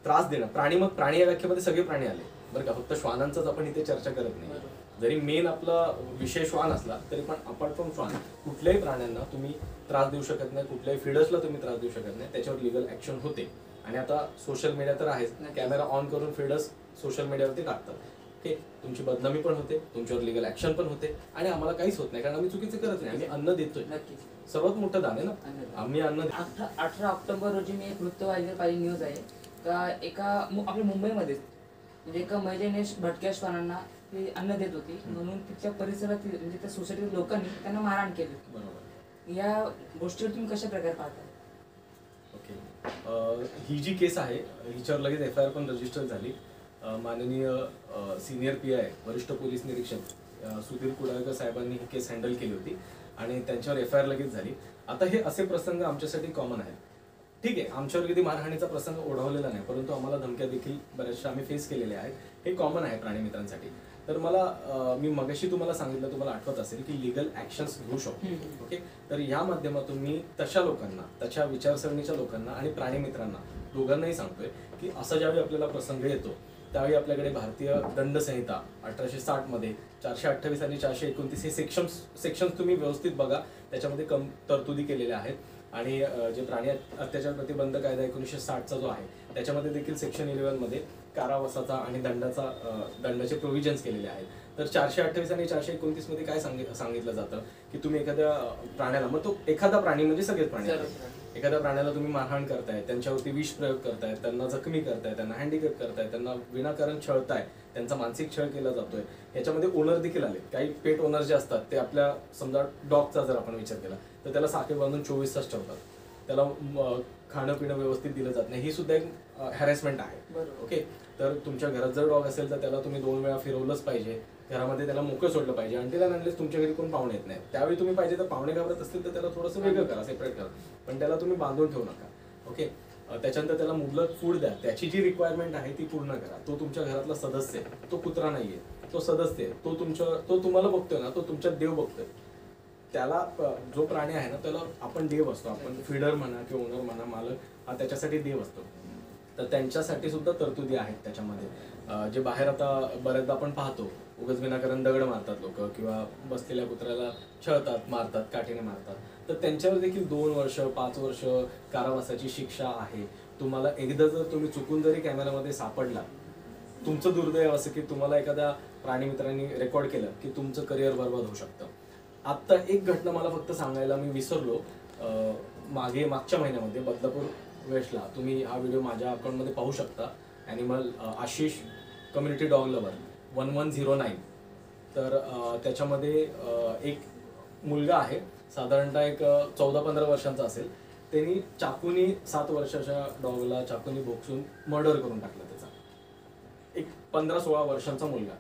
त्रास देणं, प्राणी या व्याख्येमध्ये सगळे प्राणी आले बरं का, फक्त श्वानांचाच आपण इथे चर्चा करत नाही. जरी मेन आपला विषय श्वान असला तरी पण अपार्ट फ्रॉम श्वान कुठल्याही प्राण्यांना तुम्ही त्रास देऊ शकत नाही, कुठल्याही फीडर्सला तुम्ही त्रास देऊ शकत नाही. त्याच्यावर लिगल ऍक्शन होते. आणि आता सोशल मीडिया तर आहेच, कॅमेरा ऑन करून फीडर्स सोशल मीडियावरती टाकतात. ओके, तुमची बदनामी पण होते, तुमच्यावर लिगल ऍक्शन पण होते आणि आम्हाला काहीच होत नाही, कारण आम्ही चुकीचं करत नाही. आम्ही अन्न देतोय. सर्वात मोठं दान आहे ना, आम्ही अन्न. 18 ऑक्टोबर रोजी मी एक वृत्तवाहिनीवर पाहिली न्यूज आहे का आपल्या मुंबईमध्ये म्हणजे एका महिलेने भटक्या श्वानांना ती अन्न देत होती म्हणून तिच्या परिसरातील, म्हणजे त्या सोसायटीतील लोकांनी त्यांना मारहाण केली. बरोबर. या गोष्टीवर तुम्ही कशा प्रकारे पाहता? ओके, ही जी केस आहे हिच्यावर लगेच FIR पण रजिस्टर झाली. माननीय सिनियर PI वरिष्ठ पोलीस निरीक्षक सुधीर कुडाळकर साहेबांनी ही केस हँडल केली होती आणि त्यांच्यावर FIR लगेच झाली. आता हे असे प्रसंग आमच्यासाठी कॉमन आहेत. ठीक आहे, आमच्यावर कधी मारहाणीचा प्रसंग ओढवलेला नाही, परंतु आम्हाला धमक्या देखील बऱ्याचशा आम्ही फेस केलेल्या आहेत. हे कॉमन आहे प्राणी मित्रांसाठी. तर मला मी मगाशी तुम्हाला सांगितलं, तुम्हाला आठवत असेल की लिगल ऍक्शन्स घेऊ शकतो. ओके, तर या माध्यमातून मी तशा लोकांना, तशा विचारसरणीच्या लोकांना आणि प्राणी मित्रांना दोघांनाही सांगतोय की असा ज्यावेळी आपल्याला प्रसंग येतो त्यावेळी आपल्याकडे भारतीय दंड संहिता 1860 मध्ये 428 आणि 429 हे सेक्शन्स तुम्ही व्यवस्थित बघा. त्याच्यामध्ये तरतुदी केलेल्या आहेत. आणि जे प्राणी अत्याचार प्रतिबंध कायदा 1960चा जो आहे त्याच्यामध्ये देखील सेक्शन 11 मध्ये कारावासाचा आणि दंडाचे प्रोव्हिजन्स केलेले आहेत. तर 428 आणि 429 मध्ये काय सांगितलं जातं की तुम्ही एखाद्या प्राण्याला, मग तो एखादा प्राणी म्हणजे सगळेच प्राणी, एखाद्या प्राण्याला तुम्ही मारहाण करताय, त्यांच्यावरती विष प्रयोग करताय, त्यांना जखमी करताय, त्यांना हँडिकॅप करताय, त्यांना विनाकारण छळताय, त्यांचा मानसिक छळ केला जातोय. याच्यामध्ये ओनर देखील आले. काही पेट ओनर जे असतात ते आपल्या, समजा डॉगचा जर आपण विचार केला तर त्याला साखळी बांधून 24 तास ठेवतात, त्याला खाणं पिणं व्यवस्थित दिलं जात नाही. ही सुद्धा एक हॅरेसमेंट आहे. ओके, तर तुमच्या घरात जर डॉग असेल तर त्याला तुम्ही 2 वेळा फिरवलंच पाहिजे, घरामध्ये त्याला मोकळं सोडलं पाहिजे. आणि त्याला अनलेस तुमच्या घरी कोण पाहुणे येत नाही त्यावेळी तुम्ही पाहिजे तर, पाहुणे घाबरत असतील तर त्याला थोडंसं वेगळं करा, सेपरेट करा, पण त्याला तुम्ही बांधून ठेवू नका. ओके, त्याच्यानंतर त्याला मुबलक फूड द्या, त्याची जी रिक्वायरमेंट आहे ती पूर्ण करा. तो तुमच्या घरातला सदस्य आहे, तो कुत्रा नाहीये, तो सदस्य आहे, तो तुम्हाला बघतोय ना, तो तुमच्यात देव बघतोय. त्याला, जो प्राणी आहे ना त्याला आपण देव असतो, आपण फीडर म्हणा किंवा ओनर म्हणा, मालक हा त्याच्यासाठी देव असतो. तर त्यांच्यासाठी सुद्धा तरतुदी आहेत त्याच्यामध्ये. जे बाहेर आता बऱ्याचदा आपण पाहतो उगाच विनाकारण दगड मारतात लोक किंवा बसलेल्या कुत्र्याला छळतात, मारतात, काठीने मारतात, तर त्यांच्यावर देखील 2 वर्ष 5 वर्ष कारावासाची शिक्षा आहे. तुम्हाला एकदा जर तुम्ही चुकून जरी कॅमेऱ्यामध्ये सापडला, तुमचं दुर्दैव असं की तुम्हाला एखाद्या प्राणीमित्रांनी रेकॉर्ड केलं की तुमचं करिअर बरबाद होऊ शकतं. आत्ता एक घटना मला फक्त सांगायला मी विसरलो. मागच्या महिन्यामध्ये बदलापूर वेस्टला, तुम्ही हा व्हिडिओ माझ्या अकाउंटमध्ये पाहू शकता, animal Ashish community dog lover 1109. तर त्याच्यामध्ये एक मुलगा आहे, साधारणतः एक 14-15 वर्षांचा असेल. त्यांनी चाकूनी 7 वर्षाच्या डॉगला चाकूनी भोगसून मर्डर करून टाकलं. त्याचा एक 15-16 वर्षांचा मुलगा,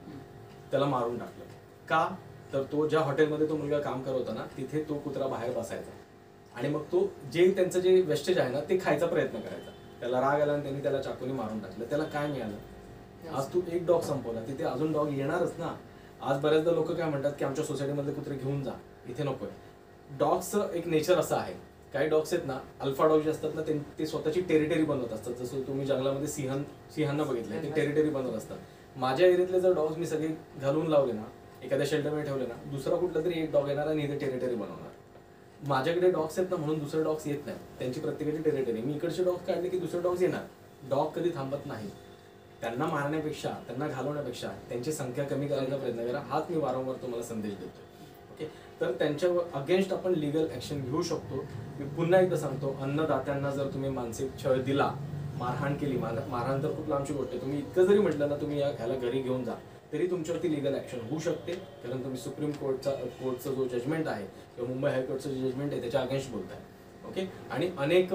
त्याला मारून टाकलं. का? तर तो ज्या हॉटेलमध्ये तो मुलगा काम करत होता ना, तिथे तो कुत्रा बाहेर बसायचा आणि मग तो त्यांचं जे वेस्टेज आहे ना ते खायचा प्रयत्न करायचा. त्याला राग आला आणि त्यांनी त्याला चाकूनी मारून टाकलं. त्याला काय मिळालं? आज तू एक डॉग संपवला, तिथे अजून डॉग येणारच ना. आज बऱ्याचदा लोक काय म्हणतात की आमच्या सोसायटीमधले कुत्रे घेऊन जा, इथे नकोय. डॉग्सचं एक नेचर असं आहे, काही डॉग्स आहेत ना, अल्फा डॉग जे असतात ना, ते स्वतःची टेरिटरी बनवत असतात. जसं तुम्ही जंगलामध्ये सिंहांना बघितलंय, ते टेरिटरी बनवत असतात. माझ्या एरियातले जर डॉग्स मी सगळे घालून लावले ना, एखाद्या शेल्टरमध्ये ठेवले ना, दुसरा कुठला तरी एक डॉग येणार आणि इथे टेरिटरी बनवणार. माझ्याकडे डॉग्स आहेत ना म्हणून दुसरे डॉग्स येत नाही, त्यांची प्रत्येकाची टेरिटरी. मी इकडचे डॉग्स काढले की दुसरे डॉग्स येणार. डॉग कधी थांबत नाही. त्यांना मारण्यापेक्षा, त्यांना घालवण्यापेक्षा त्यांची संख्या कमी करायचा प्रयत्न करा. हाच मी वारंवार तुम्हाला संदेश देतो. ओके, तर त्यांच्यावर अगेन्स्ट आपण लिगल ऍक्शन घेऊ शकतो. मी पुन्हा एकदा सांगतो, अन्नदात्यांना जर तुम्ही मानसिक छळ दिला, मारहाण केली, मारहाण तर खूप लांबची गोष्ट आहे. तुम्ही इतकं जरी म्हटलं ना तुम्ही ह्याला घरी घेऊन जा, तरी तुमच्यावरती लिगल ऍक्शन होऊ शकते. कारण तुम्ही सुप्रीम कोर्टचा जो जजमेंट आहे किंवा मुंबई हायकोर्टचं जे जजमेंट आहे त्याच्या अगेन्स्ट बोलताय. ओके, आणि अनेक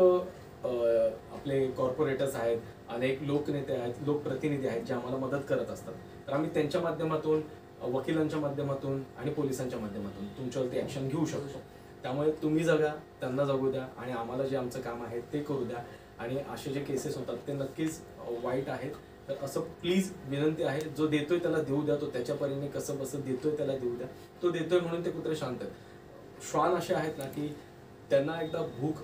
आपले कॉर्पोरेटर्स आहेत, अनेक लोकनेते आहेत, लोकप्रतिनिधी आहेत जे आम्हाला मदत करत असतात. तर आम्ही त्यांच्या माध्यमातून, वकिलांच्या माध्यमातून आणि पोलिसांच्या माध्यमातून तुमच्यावरती ऍक्शन घेऊ शकतो. त्यामुळे तुम्ही जगा, त्यांना जगू द्या आणि आम्हाला जे आमचं काम आहे ते करू द्या. आणि असे जे केसेस होतात ते नक्कीच वाईट आहेत. तर असं प्लीज विनंती आहे, जो देतोय त्याला देऊ द्या. तो त्याच्या परीने कसं बसं देतोय त्याला देऊ द्या. तो देतोय म्हणून ते कुत्रे शांत आहेत. श्वान असे आहेत ना की त्यांना एकदा भूक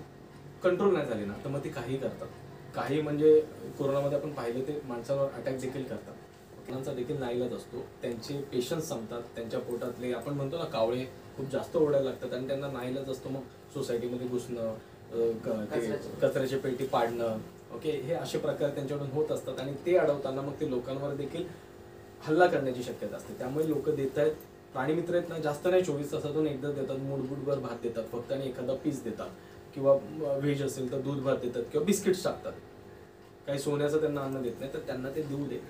कंट्रोल नाही झाली ना तर मग ती काहीही करतात. काही म्हणजे कोरोनामध्ये आपण पाहिलं ते माणसावर अटॅक देखील करतात. कुत्र्यांचा देखील नाईलाज असतो. त्यांचे पेशन्स संपतात. त्यांच्या पोटातले आपण म्हणतो ना कावळे खूप जास्त ओढायला लागतात आणि त्यांना नाईलाज असतो. मग सोसायटीमध्ये घुसणं, कचऱ्याची पेटी पाडणं, ओके, हे असे प्रकार त्यांच्याकडून होत असतात आणि ते अडवताना मग ते लोकांवर देखील हल्ला करण्याची शक्यता असते. त्यामुळे लोक देत आहेत. प्राणीमित्र आहेत ना, जास्त नाही, 24 तासातून एकदा देतात. मूडबूडभर भात देतात फक्त आणि एखादा पीस देतात किंवा व्हेज असेल तर दूध भात देतात किंवा बिस्किट्स टाकतात. काही सोन्याचं त्यांना अन्न देत नाही, तर त्यांना ते देऊ दे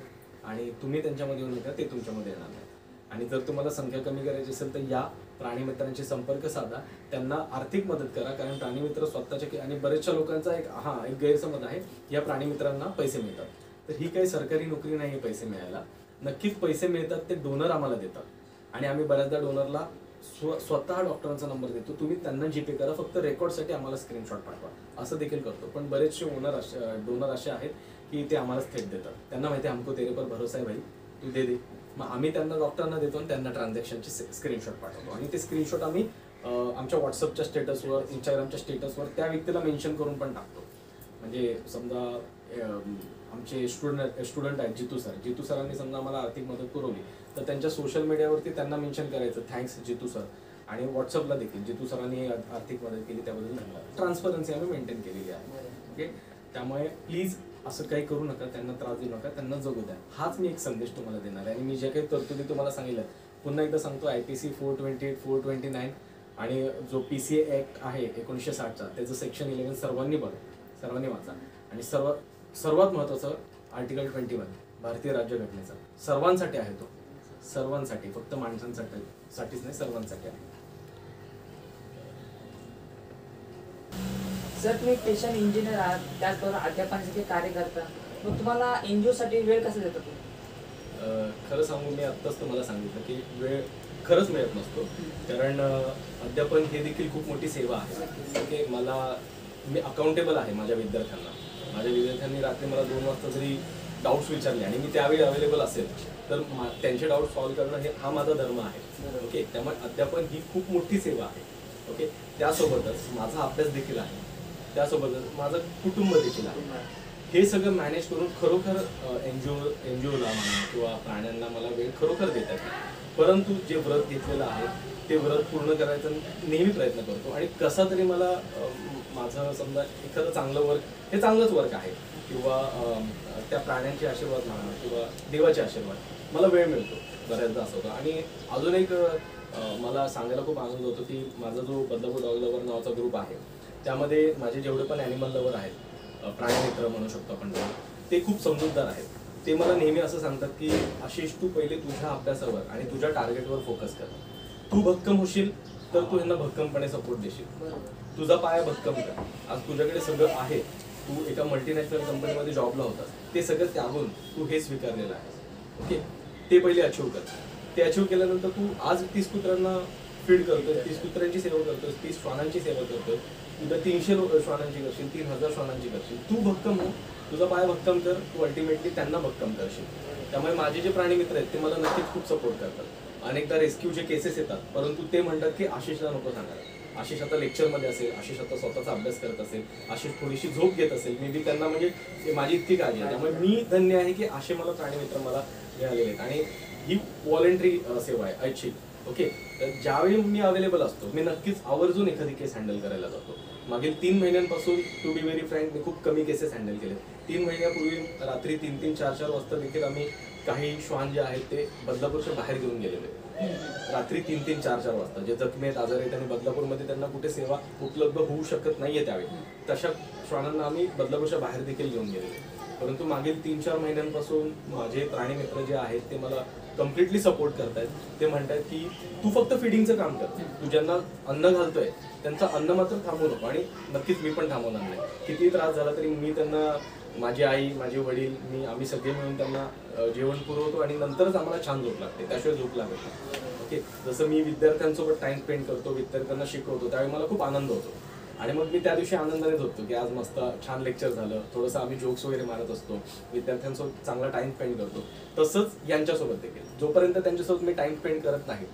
आणि तुम्ही त्यांच्यामध्ये येऊन नका, ते तुमच्यामध्ये येणार नाही. आणि जर तुम्हाला संख्या कमी करायची असेल तर या प्राणीमित्रांशी संपर्क साधा, त्यांना आर्थिक मदत करा. कारण प्राणीमित्र स्वतःच्या, आणि बऱ्याचशा लोकांचा एक गैरसमज आहे, या प्राणीमित्रांना पैसे मिळतात. तर ही काही सरकारी नोकरी नाही पैसे मिळायला. नक्कीच पैसे मिळतात, ते डोनर आम्हाला देतात आणि आम्ही बऱ्याचदा डोनरला स्वतः डॉक्टरांचा नंबर देतो. तुम्ही त्यांना जीपे करा, फक्त रेकॉर्डसाठी आम्हाला स्क्रीनशॉट पाठवा, असं देखील करतो. पण बरेचसे डोनर असे आहेत की ते आम्हालाच थेट देतात. त्यांना माहिती आहे हमको तेरे पर भरोसा आहे भाई, तू दे दे. मग आम्ही त्यांना डॉक्टरांना देतो आणि त्यांना ट्रान्झॅक्शनची स्क्रीनशॉट पाठवतो आणि ते स्क्रीनशॉट आम्ही आमच्या व्हॉट्सअपच्या स्टेटसवर, इंस्टाग्रामच्या स्टेटसवर त्या व्यक्तीला मेन्शन करून पण टाकतो. म्हणजे समजा आमचे स्टुडंट आहेत जितू सरांनी समजा आम्हाला आर्थिक मदत पुरवली तर त्यांच्या सोशल मीडियावरती त्यांना मेन्शन करायचं, थँक्स जितू सर. आणि व्हॉट्सअपला देखील जितू सरांनी आर्थिक मदत केली त्याबद्दल धन्यवाद. ट्रान्सपरन्सी आम्ही मेंटेन केलेली आहे. ओके, त्यामुळे प्लीज असं काही करू नका, त्यांना त्रास देऊ नका, त्यांना जगू द्या. हाच मी एक संदेश तुम्हाला देणार आहे. आणि मी जे काही तरतुदी तुम्हाला सांगितलं पुन्हा एकदा सांगतो, IPC 428, 429 आणि जो PCA ऍक्ट आहे 1960चा, त्याचं सेक्शन 11 सर्वांनी बघा, सर्वांनी वाचा. आणि सर्वात महत्त्वाचं आर्टिकल 21 भारतीय राज्यघटनेचा सर्वांसाठी आहे. तो सर्वांसाठी, फक्त माणसांसाठीच नाही, सर्वांसाठी आहे. सर, तुम्ही पेशंट इंजिनियर आहात, त्याचबरोबर अध्यापनाचे कार्य करता, मग तुम्हाला NGO साठी वेळ कसा देता तुम्ही? खरं सांगू, मी आत्ताच तुम्हाला सांगितलं की वेळ खरंच मिळत नसतो. कारण अध्यापन हे देखील खूप मोठी सेवा आहे. ओके, मी अकाउंटेबल आहे माझ्या विद्यार्थ्यांना. माझ्या विद्यार्थ्यांनी रात्री मला 2 वाजता जरी डाऊट्स विचारले आणि मी त्यावेळी अवेलेबल असेल तर त्यांचे डाऊट सॉल्व्ह करणं हा माझा धर्म आहे. ओके, त्यामुळे अध्यापन ही खूप मोठी सेवा आहे. ओके, त्यासोबतच माझा अभ्यास देखील आहे, त्यासोबतच माझं कुटुंब देखील आहे. हे सगळं मॅनेज करून खरोखर एनजीओला म्हणा किंवा प्राण्यांना मला वेळ खरोखर देतात. परंतु जे व्रत घेतलेलं आहे ते व्रत पूर्ण करायचा नेहमी प्रयत्न करतो. आणि कसा तरी मला माझं समजा एखादं चांगलं वर्क हे चांगलंच वर्क आहे किंवा त्या प्राण्यांचे आशीर्वाद म्हणा किंवा देवाचे आशीर्वाद मला वेळ मिळतो बऱ्याचदा असं होतं. आणि अजून एक मला सांगायला खूप आनंद होतो की माझा जो बदलापूर डॉग लवर नावाचा ग्रुप आहे त्यामध्ये माझे जेवढे पण ॲनिमल लवर आहेत, प्राणीमित्र म्हणू शकतो आपण, ते खूप समजूतदार आहेत. ते मला नेहमी असं सांगतात की आशिष, तू पहिले तुझ्या अभ्यासावर आणि तुझ्या टार्गेटवर फोकस कर. तू भक्कम होशील तर तू ह्यांना भक्कमपणे सपोर्ट देशील. तुझा पाया भक्कम कर. आज तुझ्याकडे सगळं आहे, तू एका मल्टीनॅशनल कंपनीमध्ये जॉबला होतास, ते सगळं त्यागून तू हे स्वीकारलेलं आहेस. ओके, ते पहिले अचीव कर. ते अचीव केल्यानंतर तू आज 30 कुत्र्यांना फीड करतोय, 30 कुत्र्यांची सेवा करतोय, 30 श्वानांची सेवा करतोय, उद्या 300 श्वानांची करशील, 3000 श्वानांची करशील. तू भक्कम हो, तुझा पाय भक्कम कर, तू अल्टिमेटली त्यांना भक्कम करशील. त्यामुळे माझे जे प्राणी मित्र आहेत ते मला नक्कीच खूप सपोर्ट करतात. अनेकदा रेस्क्यूचे केसेस येतात, परंतु ते म्हणतात की आशिषला नको सांगायला, आशिष आता लेक्चरमध्ये असेल, आशिष आता स्वतःचा अभ्यास करत असेल, आशिष थोडीशी झोप घेत असेल, मे बी त्यांना म्हणजे माझी इतकी काळजी आहे. त्यामुळे मी धन्य आहे की असे मला प्राणी मित्र मला मिळालेले आहेत. आणि ही व्हॉलेंटरी सेवा आहे, ऐच्छिक. ओके, तर ज्यावेळी मी अवेलेबल असतो मी नक्कीच आवर्जून एखादी केस हँडल करायला जातो. मागील 3 महिन्यांपासून टू बी व्हेरी फ्रँक मी खूप कमी केसेस हँडल केले. 3 महिन्यापूर्वी रात्री 3-3, 4-4 वाजता देखील आम्ही काही श्वान जे आहेत ते बदलापूरच्या बाहेर घेऊन गेलेले. रात्री 3-3, 4-4 वाजता जे जखमी आहेत, आजारी आहेत आणि बदलापूरमध्ये त्यांना कुठे सेवा उपलब्ध होऊ शकत नाहीये त्यावेळी, तशा श्वानांना आम्ही बदलापूरच्या बाहेर देखील घेऊन गेलेले. परंतु मागील 3-4 महिन्यांपासून माझे प्राणी मित्र जे आहेत ते मला कम्प्लिटली सपोर्ट करतायत. ते म्हणतात की तू फक्त फिडिंगचं काम कर, तू ज्यांना अन्न घालतोय त्यांचं अन्न मात्र थांबवू नको. आणि नक्कीच मी पण थांबवणार नाही. किती त्रास झाला तरी मी त्यांना, माझी आई, माझे वडील, आम्ही सगळे मिळून त्यांना जेवण पुरवतो आणि नंतरच आम्हाला छान झोप लागते, त्याशिवाय झोप लागत नाही. ओके, जसं मी विद्यार्थ्यांसोबत टाइम स्पेंड करतो, विद्यार्थ्यांना शिकवतो, त्यावेळी मला खूप आनंद होतो. आणि मग मी त्या दिवशी आनंदाने झोपतो की आज मस्त छान लेक्चर झालं, थोडंसं आम्ही जोक्स वगैरे मारत असतो, विद्यार्थ्यांसोबत चांगला टाइम स्पेंड करतो. तसंच यांच्यासोबत देखील जोपर्यंत त्यांच्यासोबत मी टाइम स्पेंड करत नाही,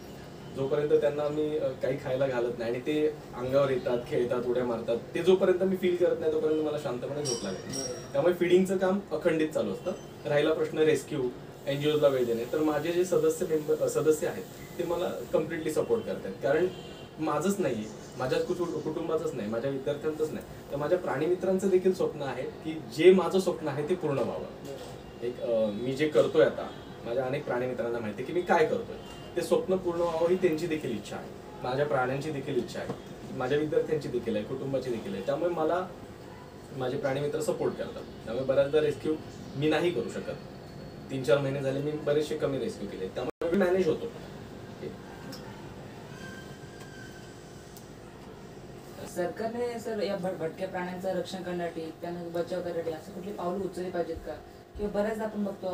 जोपर्यंत त्यांना मी काही खायला घालत नाही आणि ते अंगावर येतात, खेळतात, उड्या मारतात, ते जोपर्यंत मी फील करत नाही तोपर्यंत मला शांतपणे झोप लागत नाही. त्यामुळे फिडिंगचं काम अखंडित चालू असतं. राहिला प्रश्न रेस्क्यू, एनजीओला वेळ देणे, तर माझे जे सदस्य आहेत ते मला कम्प्लिटली सपोर्ट करतात. कारण माझंच नाही, माझ्या कुटुंबाचंच नाही, माझ्या विद्यार्थ्यांचंच नाही, तर माझ्या प्राणीमित्रांचं देखील स्वप्न आहे की जे माझं स्वप्न आहे ते पूर्ण व्हावं. एक मी जे करतोय आता, माझ्या अनेक प्राणीमित्रांना माहिती आहे की मी काय करतोय, ते स्वप्न पूर्ण व्हावं ही त्यांची देखील इच्छा आहे, माझ्या प्राण्यांची देखील इच्छा आहे, माझ्या विद्यार्थ्यांची देखील आहे, कुटुंबाची देखील आहे. त्यामुळे मला माझे प्राणीमित्र सपोर्ट करतात. त्यामुळे बऱ्याचदा रेस्क्यू मी नाही करू शकत. 3-4 महिने झाले मी बरेचसे कमी रेस्क्यू केले, त्यामुळे मी मॅनेज होतो. सरकारने सर या भटक्या प्राण्यांचं रक्षण करण्यासाठी, त्यांना बचाव करण्यासाठी असं कुठली पावलं उचलली पाहिजेत का? किंवा बऱ्याचदा आपण बघतो,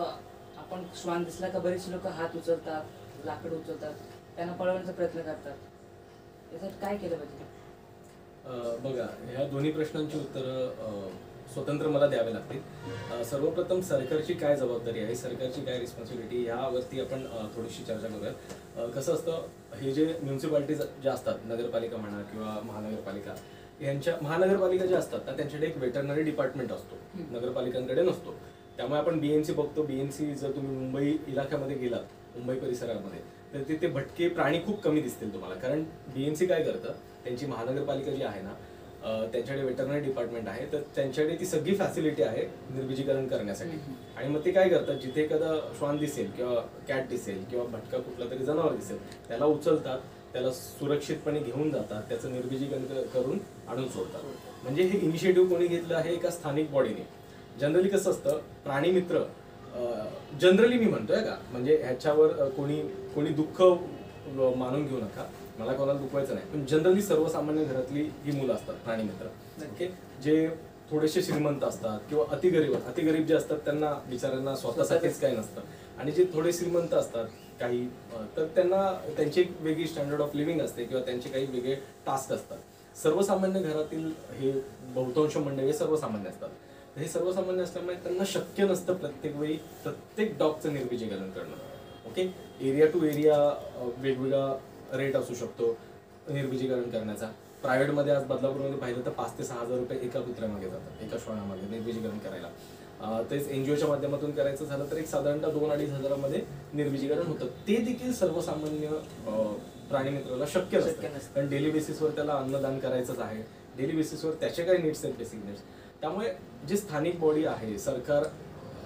आपण श्वान दिसला का बरेचसे लोक हात उचलतात, लाकड उचलतात, त्यांना पळवण्याचा प्रयत्न करतात. यासाठी काय केलं पाहिजे? बघा, ह्या दोन्ही प्रश्नांची उत्तरं स्वतंत्र मला द्यावे लागतील. सर्वप्रथम सरकारची काय जबाबदारी आहे, सरकारची काय रिस्पॉन्सिबिलिटी, यावरती आपण थोडीशी चर्चा करूयात. कसं असतं, हे जे म्युन्सिपालिटीज ज्या असतात, नगरपालिका म्हणा किंवा महानगरपालिका, महानगरपालिका ज्या असतात ना त्यांच्याकडे एक वेटरनरी डिपार्टमेंट असतो, नगरपालिकांकडे नसतो. त्यामुळे आपण बीएनसी बघतो. बीएनसी जर तुम्ही मुंबई इलाख्यामध्ये गेलात, मुंबई परिसरामध्ये, तर तिथे भटके प्राणी खूप कमी दिसतील तुम्हाला. कारण बीएनसी काय करतं, त्यांची महानगरपालिका जी आहे ना त्यांच्याकडे वेटरनरी डिपार्टमेंट आहे, तर त्यांच्याकडे ती सगळी फॅसिलिटी आहे निर्विजीकरण करण्यासाठी. आणि मग ते काय करतात, जिथे एखादा श्वान दिसेल किंवा कॅट दिसेल किंवा भटका कुठला तरी जनावर दिसेल, त्याला उचलतात, त्याला सुरक्षितपणे घेऊन जातात, त्याचं निर्विजीकरण करून आणून सोडतात. म्हणजे हे इनिशिएटिव्ह कोणी घेतलं आहे, एका स्थानिक बॉडीने. जनरली कसं असतं, प्राणी मित्र जनरली मी म्हणतोय का, म्हणजे ह्याच्यावर कोणी दुःख मानून घेऊ नका, मला कोणाला दुखवायचं नाही, पण जनरली सर्वसामान्य घरातली ही मुलं असतात प्राणी मित्र. ओके, जे थोडेसे श्रीमंत असतात किंवा अतिगरीब जे असतात, त्यांना बिचाऱ्यांना स्वतःसाठीच काही नसतं. आणि जे थोडे श्रीमंत असतात काही, तर त्यांना त्यांची एक वेगळी स्टँडर्ड ऑफ लिव्हिंग असते किंवा त्यांचे काही वेगळे टास्क असतात. सर्वसामान्य घरातील हे बहुतांश मंडळी सर्वसामान्य असतात. हे सर्वसामान्य असल्यामुळे त्यांना शक्य नसतं प्रत्येक वेळी प्रत्येक डॉगचं निर्विजीकरण करणं. ओके, एरिया टू एरिया वेगवेगळा रेट असू शकतो निर्विजीकरण करण्याचा. प्रायव्हेटमध्ये आज बदलापूरमध्ये पाहिलं तर 5 ते 6 हजार रुपये एका कुत्र्यामागे जातात, एका श्वानामागे निर्बीजीकरण करायला. तेच एनजीओच्या माध्यमातून करायचं झालं तर एक साधारणतः 2-2.5 हजारामध्ये निर्बीजीकरण होतं. ते देखील सर्वसामान्य प्राणीमित्राला शक्य नसतं, कारण डेली बेसिसवर त्याला अन्नदान करायचंच आहे, डेली बेसिसवर त्याचे काही नीड्स आहेत, बेसिक नीड्स. त्यामुळे जे स्थानिक बॉडी आहे, सरकार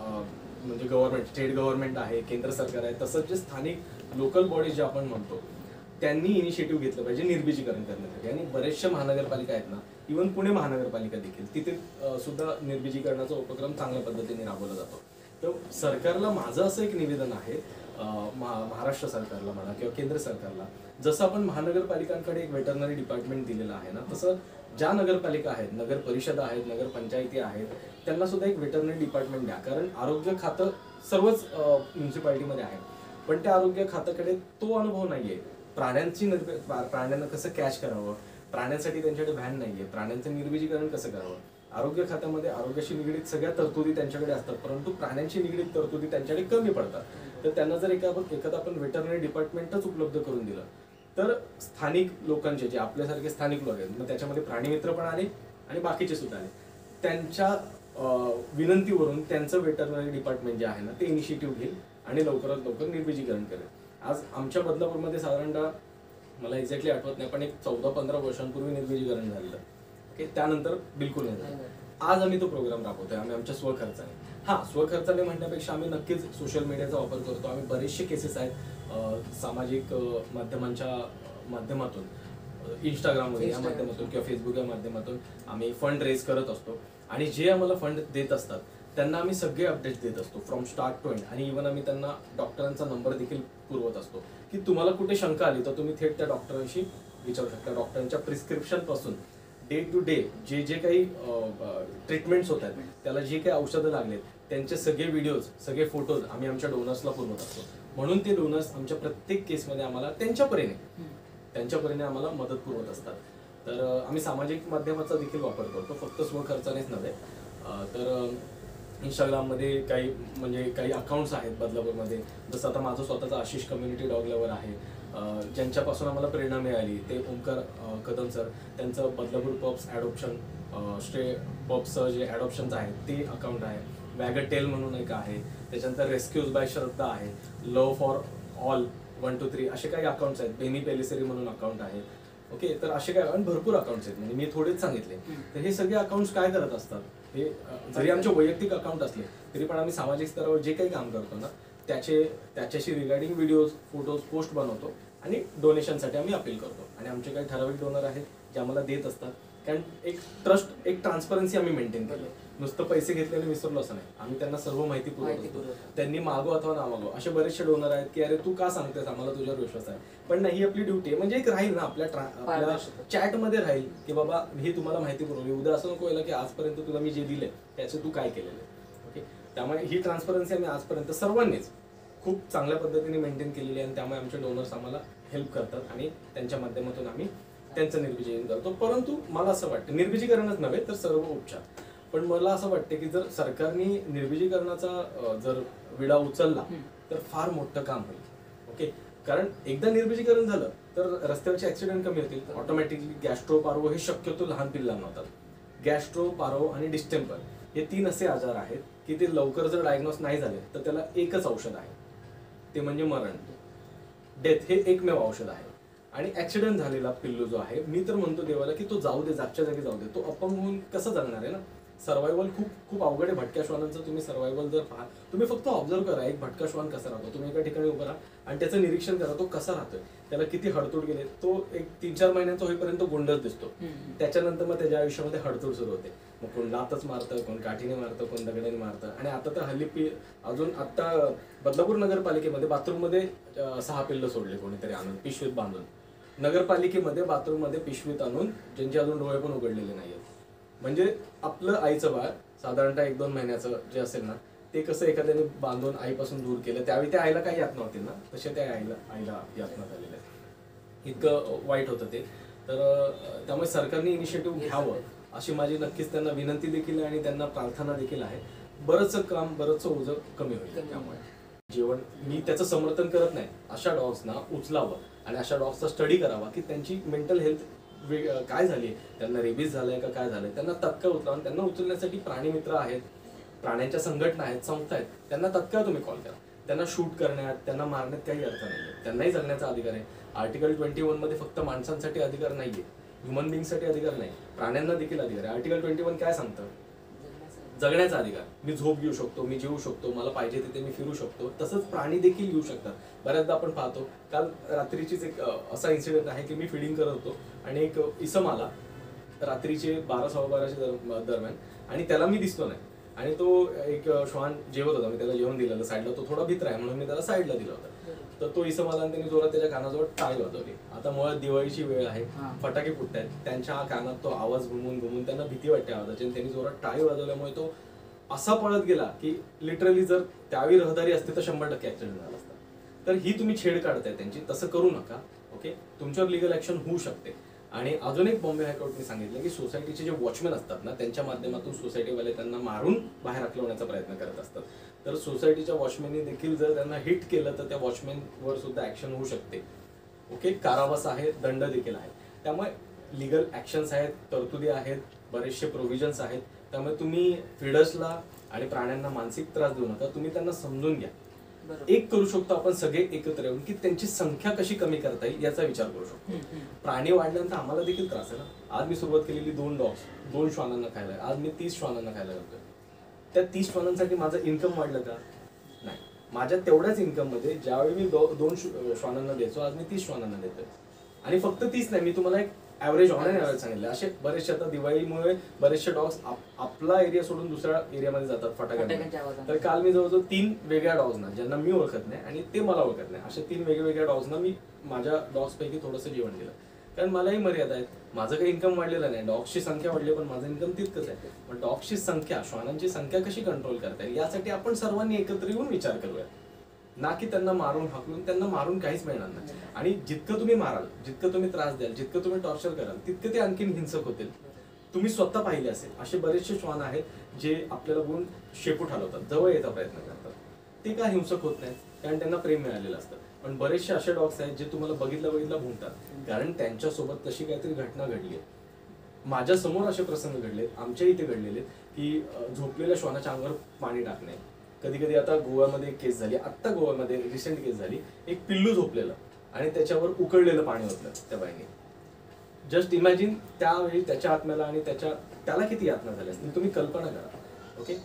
म्हणजे गव्हर्नमेंट, स्टेट गव्हर्नमेंट आहे, केंद्र सरकार आहे, तसंच जे स्थानिक लोकल बॉडीज जे आपण म्हणतो त्यांनी इनिशिएटिव्ह घेतलं पाहिजे निर्बीजीकरण करण्यासाठी. आणि बरेचशा महानगरपालिका आहेत ना, इव्हन पुणे महानगरपालिका देखील, तिथे सुद्धा निर्बीजीकरणाचा उपक्रम चांगल्या पद्धतीने राबवला जातो. तर सरकारला माझं असं एक निवेदन आहे, महाराष्ट्र सरकारला म्हणा किंवा केंद्र सरकारला, जसं आपण महानगरपालिकांकडे एक वेटरनरी डिपार्टमेंट दिलेलं आहे ना, तसं ज्या नगरपालिका आहेत, नगर परिषदा आहेत, नगर पंचायती आहेत, त्यांना सुद्धा एक वेटरनरी डिपार्टमेंट द्या. कारण आरोग्य खातं सर्वच म्युन्सिपालिटीमध्ये आहे, पण त्या आरोग्य खात्याकडे तो अनुभव नाहीये. प्राण्यांना कसं कॅच करावं, प्राण्यांसाठी त्यांच्याकडे व्हॅन नाहीये, प्राण्यांचं निर्बीजीकरण कसं करावं. आरोग्य खात्यामध्ये आरोग्याशी निगडीत सगळ्या तरतुदी त्यांच्याकडे असतात, परंतु प्राण्यांशी निगडीत तरतुदी त्यांच्याकडे कमी पडतात. तर त्यांना जर एखादा आपण वेटरनरी डिपार्टमेंटच उपलब्ध करून दिलं तर स्थानिक लोकांचे, जे आपल्यासारखे स्थानिक लोक आहेत, मग त्याच्यामध्ये प्राणीमित्र पण आले आणि बाकीचे सुद्धा आले, त्यांच्या विनंतीवरून त्यांचं वेटरनरी डिपार्टमेंट जे आहे ना ते इनिशिएटिव्ह घेईल आणि लवकरात लवकर निर्बीजीकरण करेल. आज आमच्या बदलापूरमध्ये साधारणतः मला एक्झॅक्टली आठवत नाही, पण एक 14-15 वर्षांपूर्वी निर्बीजीकरण झालेलं. ओके, त्यानंतर बिलकुल नाही झालं. आज आम्ही तो प्रोग्राम राबवतोय, आम्ही आमच्या स्वखर्चाने. स्वखर्चाने म्हणण्यापेक्षा आम्ही नक्कीच सोशल मीडियाचा वापर करतो. आम्ही बरेचसे केसेस आहेत सामाजिक माध्यमांच्या माध्यमातून, इंस्टाग्रामवर या माध्यमातून किंवा फेसबुक या माध्यमातून आम्ही फंड रेज करत असतो. आणि जे आम्हाला फंड देत असतात त्यांना आम्ही सगळे अपडेट्स देत असतो फ्रॉम स्टार्ट टू एंड. आणि इव्हन आम्ही त्यांना डॉक्टरांचा नंबर देखील पुरवत असतो की तुम्हाला कुठे शंका आली तर तुम्ही थेट त्या डॉक्टरांशी विचारू शकता. डॉक्टरांच्या प्रिस्क्रिप्शन पासून डे टू डे जे काही ट्रीटमेंट्स होत आहेत, त्याला जे काही औषधं लागलेत, त्यांचे सगळे व्हिडिओज, सगळे फोटोज आम्ही आमच्या डोनर्सला पुरवत असतो. म्हणून ते डोनर्स आमच्या प्रत्येक केसमध्ये आम्हाला त्यांच्या परीने आम्हाला मदत पुरवत असतात. तर आम्ही सामाजिक माध्यमाचा देखील वापर करतो, फक्त स्वखर्चानेच नव्हे. तर इंस्टाग्राममध्ये काही अकाउंट्स आहेत बदलापूरमध्ये, जसं आता माझं स्वतःचं आशिष कम्युनिटी डॉग लवर आहे, ज्यांच्यापासून आम्हाला प्रेरणा मिळाली ते ओमकार कदम सर. त्यांचं बदलापूर पब्स ॲडॉप्शन, स्ट्रे पब्सचं जे ॲडॉप्शन्स आहेत ते अकाउंट आहे. वॅगर टेल म्हणून एक आहे, त्याच्यानंतर रेस्क्यूज बाय श्रद्धा आहे, लव्ह फॉर ऑल 1 2 3 असे काही अकाउंट्स आहेत. बेनी पेलिसेरी म्हणून अकाउंट आहे. ओके, तर असे काय भरपूर अकाउंट्स आहेत, म्हणजे मी थोडेच सांगितले. तर हे सगळे अकाउंट्स काय करत असतात, हे जरी आमचे वैयक्तिक अकाउंट असले तरी पण आम्ही सामाजिक स्तरावर जे काही काम करतो ना त्याच्याशी रिगार्डिंग व्हिडिओज, फोटोज, पोस्ट बनवतो आणि डोनेशनसाठी आम्ही अपील करतो. आणि आमचे काही ठराविक डोनर आहेत जे आम्हाला देत असतात, कारण एक ट्रस्ट, एक ट्रान्सपरन्सी आम्ही मेंटेन केली. नुसतं पैसे घेतलेले विसरलो असं नाही, आम्ही त्यांना सर्व माहिती पुरवतो. त्यांनी मागो अथवा ना मागो, असे बरेचसे डोनर आहेत की अरे तू का सांगतेस, आम्हाला तुझ्यावर विश्वास आहे. पण नाही, ही आपली ड्युटी आहे. म्हणजे एक राहील ना आपल्या चॅटमध्ये राहील की बाबा हे तुम्हाला माहिती पुरवली, उद्या असं नको व्हायला की आजपर्यंत तुला मी जे दिले त्याचं तू काय केलेलं आहे. ओके, त्यामुळे ही ट्रान्सपरन्सी आम्ही आजपर्यंत सर्वांनीच खूप चांगल्या पद्धतीने मेंटेन केलेली आहे. आणि त्यामुळे आमचे डोनर्स आम्हाला हेल्प करतात आणि त्यांच्या माध्यमातून आम्ही त्यांचं निर्बीजीकरण करतो. परंतु मला असं वाटतं, निर्बीजीकरणच नव्हे तर सर्व उपचार, पण मला असं वाटतं की जर सरकारने निर्बीजीकरणाचा जर विडा उचलला तर फार मोठं काम होईल. ओके, कारण एकदा निर्बीजीकरण झालं तर रस्त्यावरचे ऍक्सिडेंट कमी होतील ऑटोमॅटिकली. गॅस्ट्रो पार्वो हे शक्यतो लहान पिल्लांना होतात. गॅस्ट्रो, पार्वो आणि डिस्टेंपर हे 3 असे आजार आहेत की ते लवकर जर डायग्नोस नाही झाले तर त्याला एकच औषध आहे, ते म्हणजे मरण, डेथ. हे एकमेव औषध आहे. आणि ऍक्सिडेंट झालेला पिल्लू जो आहे, मी तर म्हणतो देवाला की तो जाऊ दे, जागच्या जागी जाऊ दे. तो अपंग होऊन कसं जगणार आहे ना. सर्वायवल खूप खूप अवघड आहे. भटक्या श्वानांचं तुम्ही सर्वायवल जर पाहा, तुम्ही फक्त ऑब्झर्व करा एक भटका श्वान कसा राहतो. तुम्ही एका ठिकाणी उभं राहा आणि त्याचं निरीक्षण करा, तो कसा राहतोय, त्याला किती हडतूड गेले. तो एक 3-4 महिन्याचा होईपर्यंत गोंडच दिसतो. त्याच्यानंतर मग त्याच्या आयुष्यामध्ये हडतूड सुरू होते. मग कोण लातच मारतं, कोण काठीने मारतं, कोण दगडाने मारतं. आणि आता तर हल्ली अजून आता बदलापूर नगरपालिकेमध्ये बाथरूममध्ये 6 पिल्लं सोडले कोणीतरी आणून पिशवीत बांधून. नगरपालिकेमध्ये बाथरूममध्ये पिशवीत आणून, ज्यांचे अजून डोळे पण उघडलेले नाहीयेत. म्हणजे आपलं आईचं बाळ साधारणतः 1-2 महिन्याचं जे असेल ना, ते कसं एखाद्याने बांधून आईपासून दूर केलं, त्यावेळी त्या आईला काही यातना होतील ना, तसे त्या आईला यातना झालेल्या आहेत. इतकं वाईट होतं ते. तर त्यामुळे सरकारने इनिशिएटिव्ह घ्यावं अशी माझी नक्कीच त्यांना विनंती देखील आहे आणि त्यांना प्रार्थना देखील आहे. बरंचसं काम, बरंचसं ओझं कमी होईल. त्यामुळे जेवण मी त्याचं समर्थन करत नाही. अशा डॉग्सना उचलावं आणि अशा डॉग्सचा स्टडी करावा की त्यांची मेंटल हेल्थ काय झाली, त्यांना रेबीज झालंय का काय झालंय, त्यांना तत्काळ उचला. आणि त्यांना उचलण्यासाठी प्राणी मित्र आहेत, प्राण्यांच्या संघटना आहेत, संस्था आहेत, त्यांना तत्काळ तुम्ही कॉल करा. त्यांना शूट करण्यात, त्यांना मारण्यात काही अर्थ नाहीये. त्यांनाही जगण्याचा अधिकार आहे. आर्टिकल 21 मध्ये फक्त माणसांसाठी अधिकार नाहीये, ह्युमन बिंगसाठी अधिकार नाही, प्राण्यांना देखील अधिकार आहे. आर्टिकल 21 काय सांगतं? जगण्याचा अधिकार. मी झोप घेऊ शकतो, मी जेवू शकतो, मला पाहिजे तिथे मी फिरू शकतो. तसंच प्राणी देखील येऊ शकतात. बऱ्याचदा आपण पाहतो, काल रात्रीचीच एक असा इन्सिडेंट आहे की मी फीडिंग करत होतो आणि एक इसम आला रात्रीचे 12-12:15 दरम्यान, आणि त्याला मी दिसतो नाही, आणि तो एक श्वान जेवत होता. मी त्याला जेवण दिलेलं साईडला, तो थोडा भित्र आहे म्हणून मी त्याला साईडला दिला होता. तर तो इसम आला आणि त्यांनी जोरात त्याच्या कानाजवळ टाळी वाजवली. आता मुळात दिवाळीची वेळ आहे, फटाके फुटतायत, त्यांच्या कानात तो आवाज घुमून घुमून त्यांना भीती वाटते आवाजाची, आणि त्यांनी जोरात टाळी वाजवल्यामुळे तो असा पळत गेला की लिटरली जर त्यावेळी रहदारी असते तर 100% ऍक्सिडेंट झाला असता. तर ही तुम्ही छेड काढताय त्यांची, तसं करू नका. ओके, तुमच्यावर लिगल ऍक्शन होऊ शकते. आणि अजून एक बॉम्बे हायकोर्टने सांगितलं की सोसायटीचे जे वॉचमॅन असतात ना, त्यांच्या माध्यमातून सोसायटीवाले त्यांना मारून बाहेर हकलवण्याचा प्रयत्न करत असतात. तर सोसायटीच्या वॉचमॅनने देखील जर त्यांना हिट केलं तर त्या वॉचमॅनवर सुद्धा ऍक्शन होऊ शकते. ओके, कारावास आहे, दंड देखील आहे. त्यामुळे लिगल ऍक्शन्स आहेत, तरतुदी आहेत, बरेचसे प्रोव्हिजन्स आहेत. त्यामुळे तुम्ही फीडर्सला आणि प्राण्यांना मानसिक त्रास देऊ नका, तुम्ही त्यांना समजून घ्या. एक करू शकतो आपण सगळे एकत्र येऊन की त्यांची संख्या कशी कमी करता येईल याचा विचार करू शकतो. प्राणी वाढल्यानंतर आम्हाला देखील त्रास आहे ना. आज मी सुरुवात केलेली 2 डॉग्स, 2 श्वानांना खायला, आज मी 30 श्वानांना खायला घालतोय. त्या 30 श्वानांसाठी माझं इन्कम वाढलं का? नाही. माझ्या तेवढ्याच इन्कम मध्ये ज्यावेळी मी 2 श्वानांना द्यायचो, आज मी 30 श्वानांना देतोय. आणि फक्त 30 नाही, मी तुम्हाला एक ऍव्हरेज ऑन एन ऍव्हरेज सांगितलं. असे बरेचसे आता दिवाळीमुळे बरेचसे डॉग्स आपला एरिया सोडून दुसऱ्या एरियामध्ये जातात फटाक्यांना. तर काल मी जवळजवळ 3 वेगळ्या डॉग्सना, ज्यांना मी ओळखत नाही आणि ते मला ओळखत नाही, अशा 3 वेगवेगळ्या डॉग्सना मी माझ्या डॉग्स पैकी थोडंसं जेवण दिलं. कारण मलाही मर्यादा आहेत, माझं काही इन्कम वाढलेलं नाही, डॉग्सची संख्या वाढली पण माझं इन्कम तितकंच आहे. पण डॉग्सची संख्या, श्वानांची संख्या कशी कंट्रोल करता येईल यासाठी आपण सर्वांनी एकत्र येऊन विचार करूया, ना की त्यांना मारून हाकलून. त्यांना मारून काहीच मिळणार नाही. आणि जितकं तुम्ही माराल, जितकं तुम्ही त्रास द्याल, जितकं तुम्ही टॉर्चर कराल, तितकं ते आणखीन हिंसक होतील. तुम्ही स्वतः पाहिले असेल, असे बरेचसे श्वान आहेत जे आपल्याला बघून शेपूट हलवतात, जवळ येता प्रयत्न करतात. ते का हिंसक होत नाहीत? कारण त्यांना प्रेम मिळालेलं असतं. पण बरेचसे असे डॉग्स आहेत जे तुम्हाला बघितलं भुंकतात, कारण त्यांच्यासोबत तशी काहीतरी घटना घडली आहे. माझ्या समोर असे प्रसंग घडलेत, आमच्या इथे घडलेले, की झोपलेल्या श्वानाच्या अंगावर पाणी टाकणे. कधी कधी आता गोव्यामध्ये एक केस झाली, आत्ता गोव्यामध्ये रिसेंट केस झाली, एक पिल्लू झोपलेलं आणि त्याच्यावर उकळलेलं पाणी होतलं त्या बाईने. जस्ट इमॅजिन त्यावेळी त्याच्या आत्म्याला आणि त्याला किती यातना झाल्या असतील, तुम्ही कल्पना करा. ओके,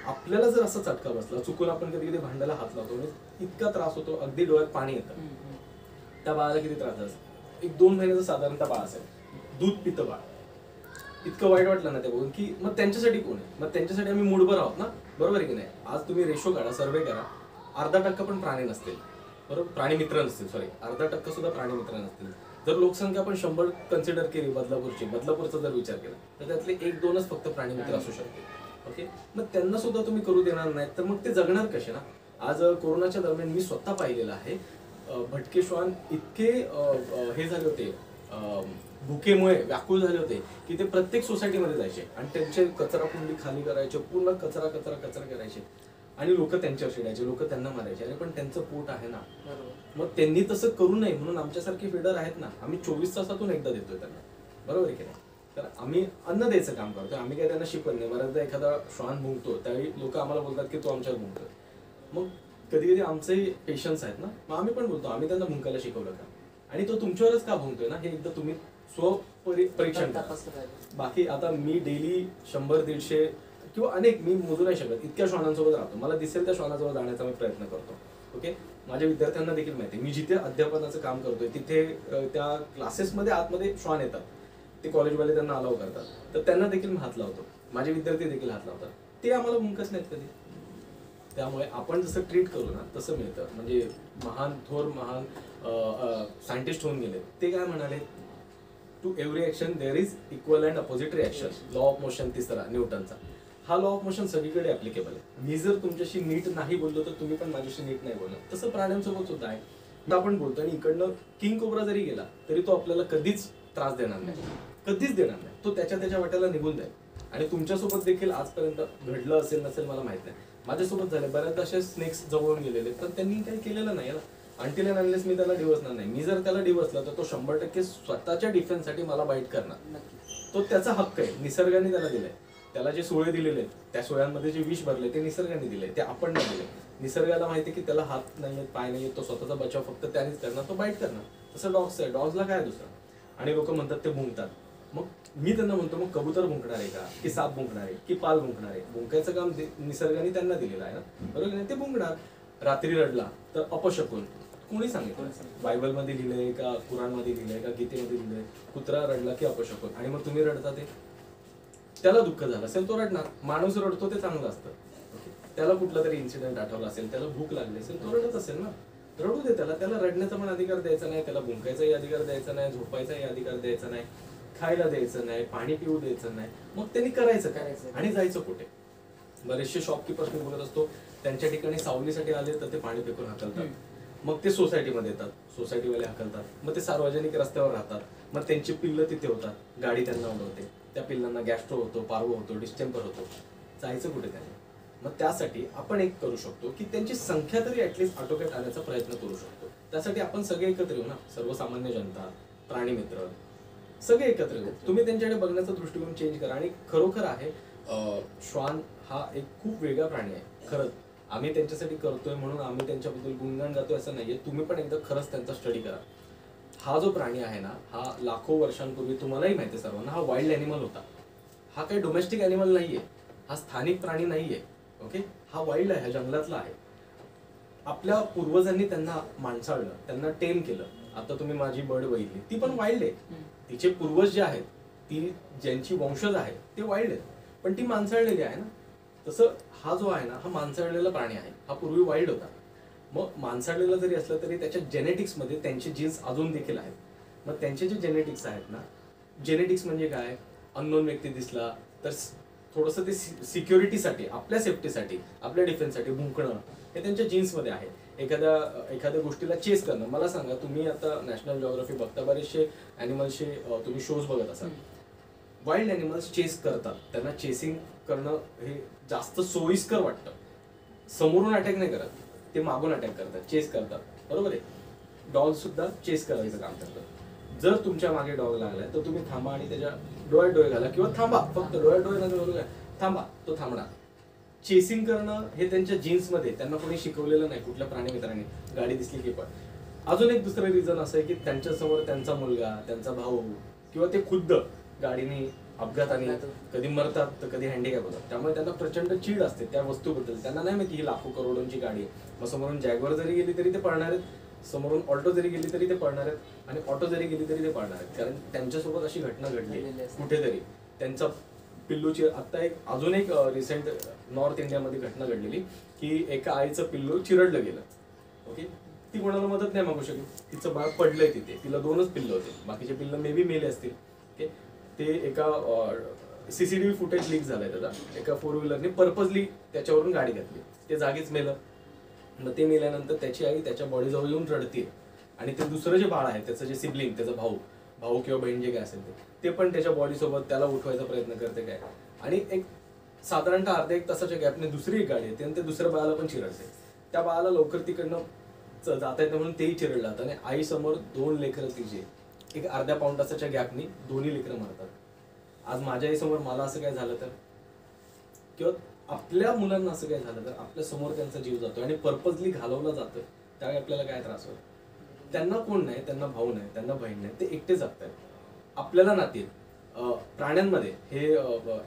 आपल्याला जर असा चटका बसला, चुकून आपण कधी कधी भांड्याला हात लावतो, इतका त्रास होतो, अगदी डोळ्यात पाणी येतं. त्या बाळाला किती त्रास झाला? 1-2 महिन्याचं साधारणतः बाळ असेल, दूध पितं बाळ. इतकं वाईट वाटलं ना ते बघून की मग त्यांच्यासाठी कोण आहे? मग त्यांच्यासाठी आम्ही मूडभर आहोत ना, बरोबर आहे की नाही? आज तुम्ही रेशो काढा, सर्वे करा, 0.5% पण प्राणी नसतील, बरोबर, प्राणी मित्र नसतील, सॉरी 0.5% सुद्धा प्राणी मित्र नसतील. जर लोकसंख्या आपण 100 कन्सिडर केली बदलापूरचा जर विचार केला, तर त्यातले 1-2च फक्त प्राणी मित्र असू शकते. ओके, मग त्यांना सुद्धा तुम्ही करू देणार नाहीत तर मग ते जगणार कसे ना? आज कोरोनाच्या दरम्यान मी स्वतः पाहिलेलं आहे, भटके श्वान इतके हे झाले होते, भुकेमुळे व्याकुळ झाले होते की ते प्रत्येक सोसायटीमध्ये जायचे आणि त्यांचे कचरा कुंडी खाली करायचे, पूर्ण कचरा करायचे, आणि लोक त्यांच्यावर चिडायचे, लोक त्यांना मारायचे. अरे पण त्यांचं पोट आहे ना, मग त्यांनी तसं करू नये म्हणून आमच्यासारखे फीडर आहेत ना, आम्ही 24 तासातून एकदा देतोय त्यांना, बरोबर आहे की नाही? तर आम्ही अन्न द्यायचं काम करतोय, आम्ही काही त्यांना शिकवत नाही. बऱ्याचदा एखादा श्वान भुंकतो त्यावेळी लोक आम्हाला बोलतात की तो आमच्यावर भुंकतोय. मग कधी कधी आमचे पेशन्स आहेत ना, मग आम्ही पण बोलतो आम्ही त्यांना भुंकायला शिकवलं का, आणि तो तुमच्यावरच का भुंकतोय ना, हे एकदा तुम्ही परीक्षण करा. बाकी आता मी डेली 100-150 किंवा अनेक, मी मोजू नाही शकत, इतक्या श्वानांसोबत राहतो. मला दिसेल त्या श्वानाजवळ जाण्याचा मी प्रयत्न करतो. ओके, माझ्या विद्यार्थ्यांना देखील माहिती आहे, मी जिथे अध्यापनाचं काम करतोय तिथे त्या क्लासेसमध्ये आतमध्ये श्वान येतात, ते कॉलेजवाले त्यांना अलाव करतात, तर त्यांना देखील मी हात लावतो, माझे विद्यार्थी देखील हात लावतात. ते आम्हाला भुंकत नाहीत कधी. त्यामुळे आपण जसं ट्रीट करू ना तसं मिळतं. म्हणजे थोर महान सायंटिस्ट होऊन गेले, ते काय म्हणाले, to every action there is equal and opposite reaction. Law of motion तिसरा न्यूटनचा, हा लॉ ऑफ मोशन सगळीकडे ऍप्लिकेबल आहे. मी जर तुमच्याशी नीट नाही बोललो तर तुम्ही पण माझ्याशी नीट नाही बोलणार. तसं प्राण्यांसोबत सुद्धा आहे. आपण बोलतो आणि इकडनं किंग कोब्रा जरी गेला तरी तो आपल्याला कधीच त्रास देणार नाही, कधीच देणार नाही. तो त्याच्या वाट्याला निघून जाईल. आणि तुमच्यासोबत देखील आजपर्यंत घडलं असेल नसेल मला माहित नाही, माझ्यासोबत झालं बऱ्याचदा असे स्नेक्स जवळून गेलेले, तर त्यांनी काही केलेलं नाही ना. अनटिल अँड अनलेस मी त्याला डिवसणार नाही. मी जर त्याला डिवसला तर तो 100% स्वतःच्या डिफेन्ससाठी मला बाईट करणार. नक्की. तो त्याचा हक्क आहे, निसर्गाने त्याला दिलाय. त्याला जे सोळे दिलेले आहेत, त्या सोळ्यांमध्ये जे विष भरले ते निसर्गाने दिले, ते आपण नाही दिले. निसर्गाला माहिती की त्याला हात नाहीयेत, पाय नाहीयेत, तो स्वतःचा बचाव फक्त त्यानेच करणार, तो बाईट करणार. तसं डॉग्स आहे, डॉग्सला काय दुसरं. आणि लोक म्हणतात ते भुंकतात. मग मी त्यांना म्हणतो मग कबूतर भुंकणार आहे का, की साप भुंकणार आहे, की पाल भुंकणार आहे? भुंकायचं काम निसर्गाने त्यांना दिलेलं आहे ना, बरोबर नाही? ते भुंकणार. रात्री रडला तर अपशकुन, कोणी सांगितलं? बायबलमध्ये लिहिलंय का, कुराणमध्ये लिहिलंय का, गीतेमध्ये लिहिलंय? कुत्रा रडला की अपशकुन. आणि मग तुम्ही रडता ते, त्याला दुःख झालं असेल तो रडणार. माणूस रडतो ते चांगलं असतं. त्याला कुठला तरी इन्सिडेंट आठवला असेल, त्याला भूक लागली असेल, तो रडत असेल ना, रडू दे त्याला. त्याला रडण्याचा पण अधिकार द्यायचा नाही, त्याला भुंकायचाही अधिकार द्यायचा नाही, झोपायचाही अधिकार द्यायचा नाही, खायला द्यायचं नाही, पाणी पिऊ द्यायचं नाही. मग त्यांनी करायचं आणि जायचं कुठे? बरेचसे शॉपकीपर्स मी बघत असतो, त्यांच्या ठिकाणी सावलीसाठी आले तर ते पाणी फेकून हाकलतात. मग ते सोसायटीमध्ये येतात, सोसायटीवाले हाकलतात. मग ते सार्वजनिक रस्त्यावर राहतात. मग त्यांची पिल्लं तिथे होतात, गाडी त्यांना उडवते, त्या पिल्लांना गॅस्ट्रो होतो, पार्वो होतो, डिस्टेंपर होतो. जायचं कुठे त्याने? मग त्यासाठी आपण एक करू शकतो की त्यांची संख्या तरी ऍटलीस्ट आटोक्यात आणण्याचा प्रयत्न करू शकतो. त्यासाठी आपण सगळे एकत्र येऊ ना, सर्वसामान्य जनता, प्राणी मित्र, सगळे एकत्र येऊ. तुम्ही त्यांच्याकडे बघण्याचा दृष्टिकोन चेंज करा. आणि खरोखर आहे, श्वान हा एक खूप वेगळा प्राणी आहे. खरंच आम्ही त्यांच्यासाठी करतोय म्हणून आम्ही त्यांच्याबद्दल गुणगान गातोय असं नाहीये. तुम्ही पण एकदा खरंच त्यांचा स्टडी करा. हा जो प्राणी आहे ना, हा लाखो वर्षांपूर्वी, तुम्हालाही माहिती आहे सर्वांना, हा वाईल्ड ॲनिमल होता. हा काही डोमेस्टिक ॲनिमल नाहीये, हा स्थानिक प्राणी नाहीये. ओके, हा वाईल्ड आहे, हा जंगलातला आहे. आपल्या पूर्वजांनी त्यांना माणसाळलं, त्यांना टेम केलं. आता तुम्ही माझी बर्ड बघितली, ती पण वाईल्ड आहे. तिचे पूर्वज जे आहेत, ती ज्यांची वंशज आहेत ते वाईल्ड आहेत, पण ती माणसाळलेली आहे ना. तसं हा जो आहे ना, हा माणसाळलेला प्राणी आहे. हा पूर्वी वाईल्ड होता. मग माणसाळलेला जरी असलं तरी त्याच्या जेनेटिक्समध्ये त्यांचे जीन्स अजून देखील आहेत. मग त्यांचे जे जेनेटिक्स आहेत ना, जेनेटिक्स म्हणजे काय? अननोन व्यक्ती दिसला तर थोडंसं ते सिक्युरिटीसाठी, आपल्या सेफ्टीसाठी, आपल्या डिफेन्ससाठी भुंकणं हे त्यांच्या जीन्समध्ये आहे. एखाद्या गोष्टीला चेस करणं. मला सांगा, तुम्ही आता नॅशनल जिओग्राफी बघता, बरेचसे ॲनिमल्सचे तुम्ही शोज बघत असाल. वाईल्ड ॲनिमल्स चेस करतात, त्यांना चेसिंग करणं हे जास्त सोयीस्कर वाटतं. समोरून अटॅक नाही करत, ते मागून अटॅक करतात, चेस करतात, बरोबर आहे? डॉग सुद्धा चेस करायचं काम करतात. जर तुमच्या मागे डॉग लागलाय तर तुम्ही थांबा आणि त्याच्या डोळ्यात डोळे घाला, किंवा थांबा, फक्त डोळ्यात डोळे घालून थांबा, तो थांबणार. चेसिंग करणं हे त्यांच्या जीन्समध्ये, त्यांना कोणी शिकवलेलं नाही, कुठल्या प्राणी मित्रांनी. गाडी दिसली की पण. अजून एक दुसरं रिझन असं आहे की त्यांच्यासमोर त्यांचा मुलगा, त्यांचा भाऊ, किंवा ते खुद्द गाडीने अपघाताने कधी मरतात तर कधी हँडिकॅप होतात. त्यामुळे त्यांना प्रचंड चीड असते त्या वस्तूबद्दल. त्यांना नाही माहिती ही लाखो करोडोंची गाडी आहे. मग समोरून जॅग्वार जरी गेली तरी ते पळणार आहेत, समोरून ऑल्टो जरी गेली तरी ते पळणार आहेत, आणि ऑटो जरी गेली तरी ते पळणार आहेत. कारण त्यांच्यासोबत अशी घटना घडली कुठेतरी. त्यांचा पिल्लूची आता अजून एक रिसेंट नॉर्थ इंडियामध्ये घटना घडलेली की एका आईचं पिल्लू चिरडलं गेलं. ओके, ती कोणाला मदत नाही मागू शकली, तिचं बाळ पडलंय तिथे. तिला 2च पिल्लं होते, बाकीचे पिल्लं मे बी मेले असतील. ओके, ते एका CCTV फुटेज लीक झालाय त्याचा. एका 4 व्हीलरने पर्पजली त्याच्यावरून गाडी घातली, ते जागीच मेलं. मग ते मेल्यानंतर त्याची आई त्याच्या बॉडीजवळ येऊन रडते, आणि ते दुसरं जे बाळ आहे, त्याचं जे सिबलिंग, त्याचा भाऊ किंवा बहीण जे काय असेल ते पण त्याच्या बॉडीसोबत त्याला उठवायचा प्रयत्न करते काय. आणि एक साधारणतः अर्ध्या 1 तासाच्या गॅपने दुसरी एक गाडी येते आणि ते दुसऱ्या बाळाला पण चिरडते. त्या बाळाला लवकर तिकडनं जाता येतं म्हणून तेही चिरडलं जातं, आणि आई समोर 2 लेकरं तिचे एक अर्ध्या पाऊण तासाच्या गॅपनी 2ही लेकरं मरतात. आज माझ्या आईसमोर मला असं काय झालं तर, किंवा आपल्या मुलांना असं काय झालं तर, आपल्या समोर त्यांचा जीव जातो आणि पर्पजली घालवलं जातं, त्यावेळी आपल्याला काय त्रास होतो? त्यांना कोण नाही, त्यांना भाऊ नाही, त्यांना बहीण नाही, ते एकटे जगतात. आपल्याला नाती प्राण्यांमध्ये हे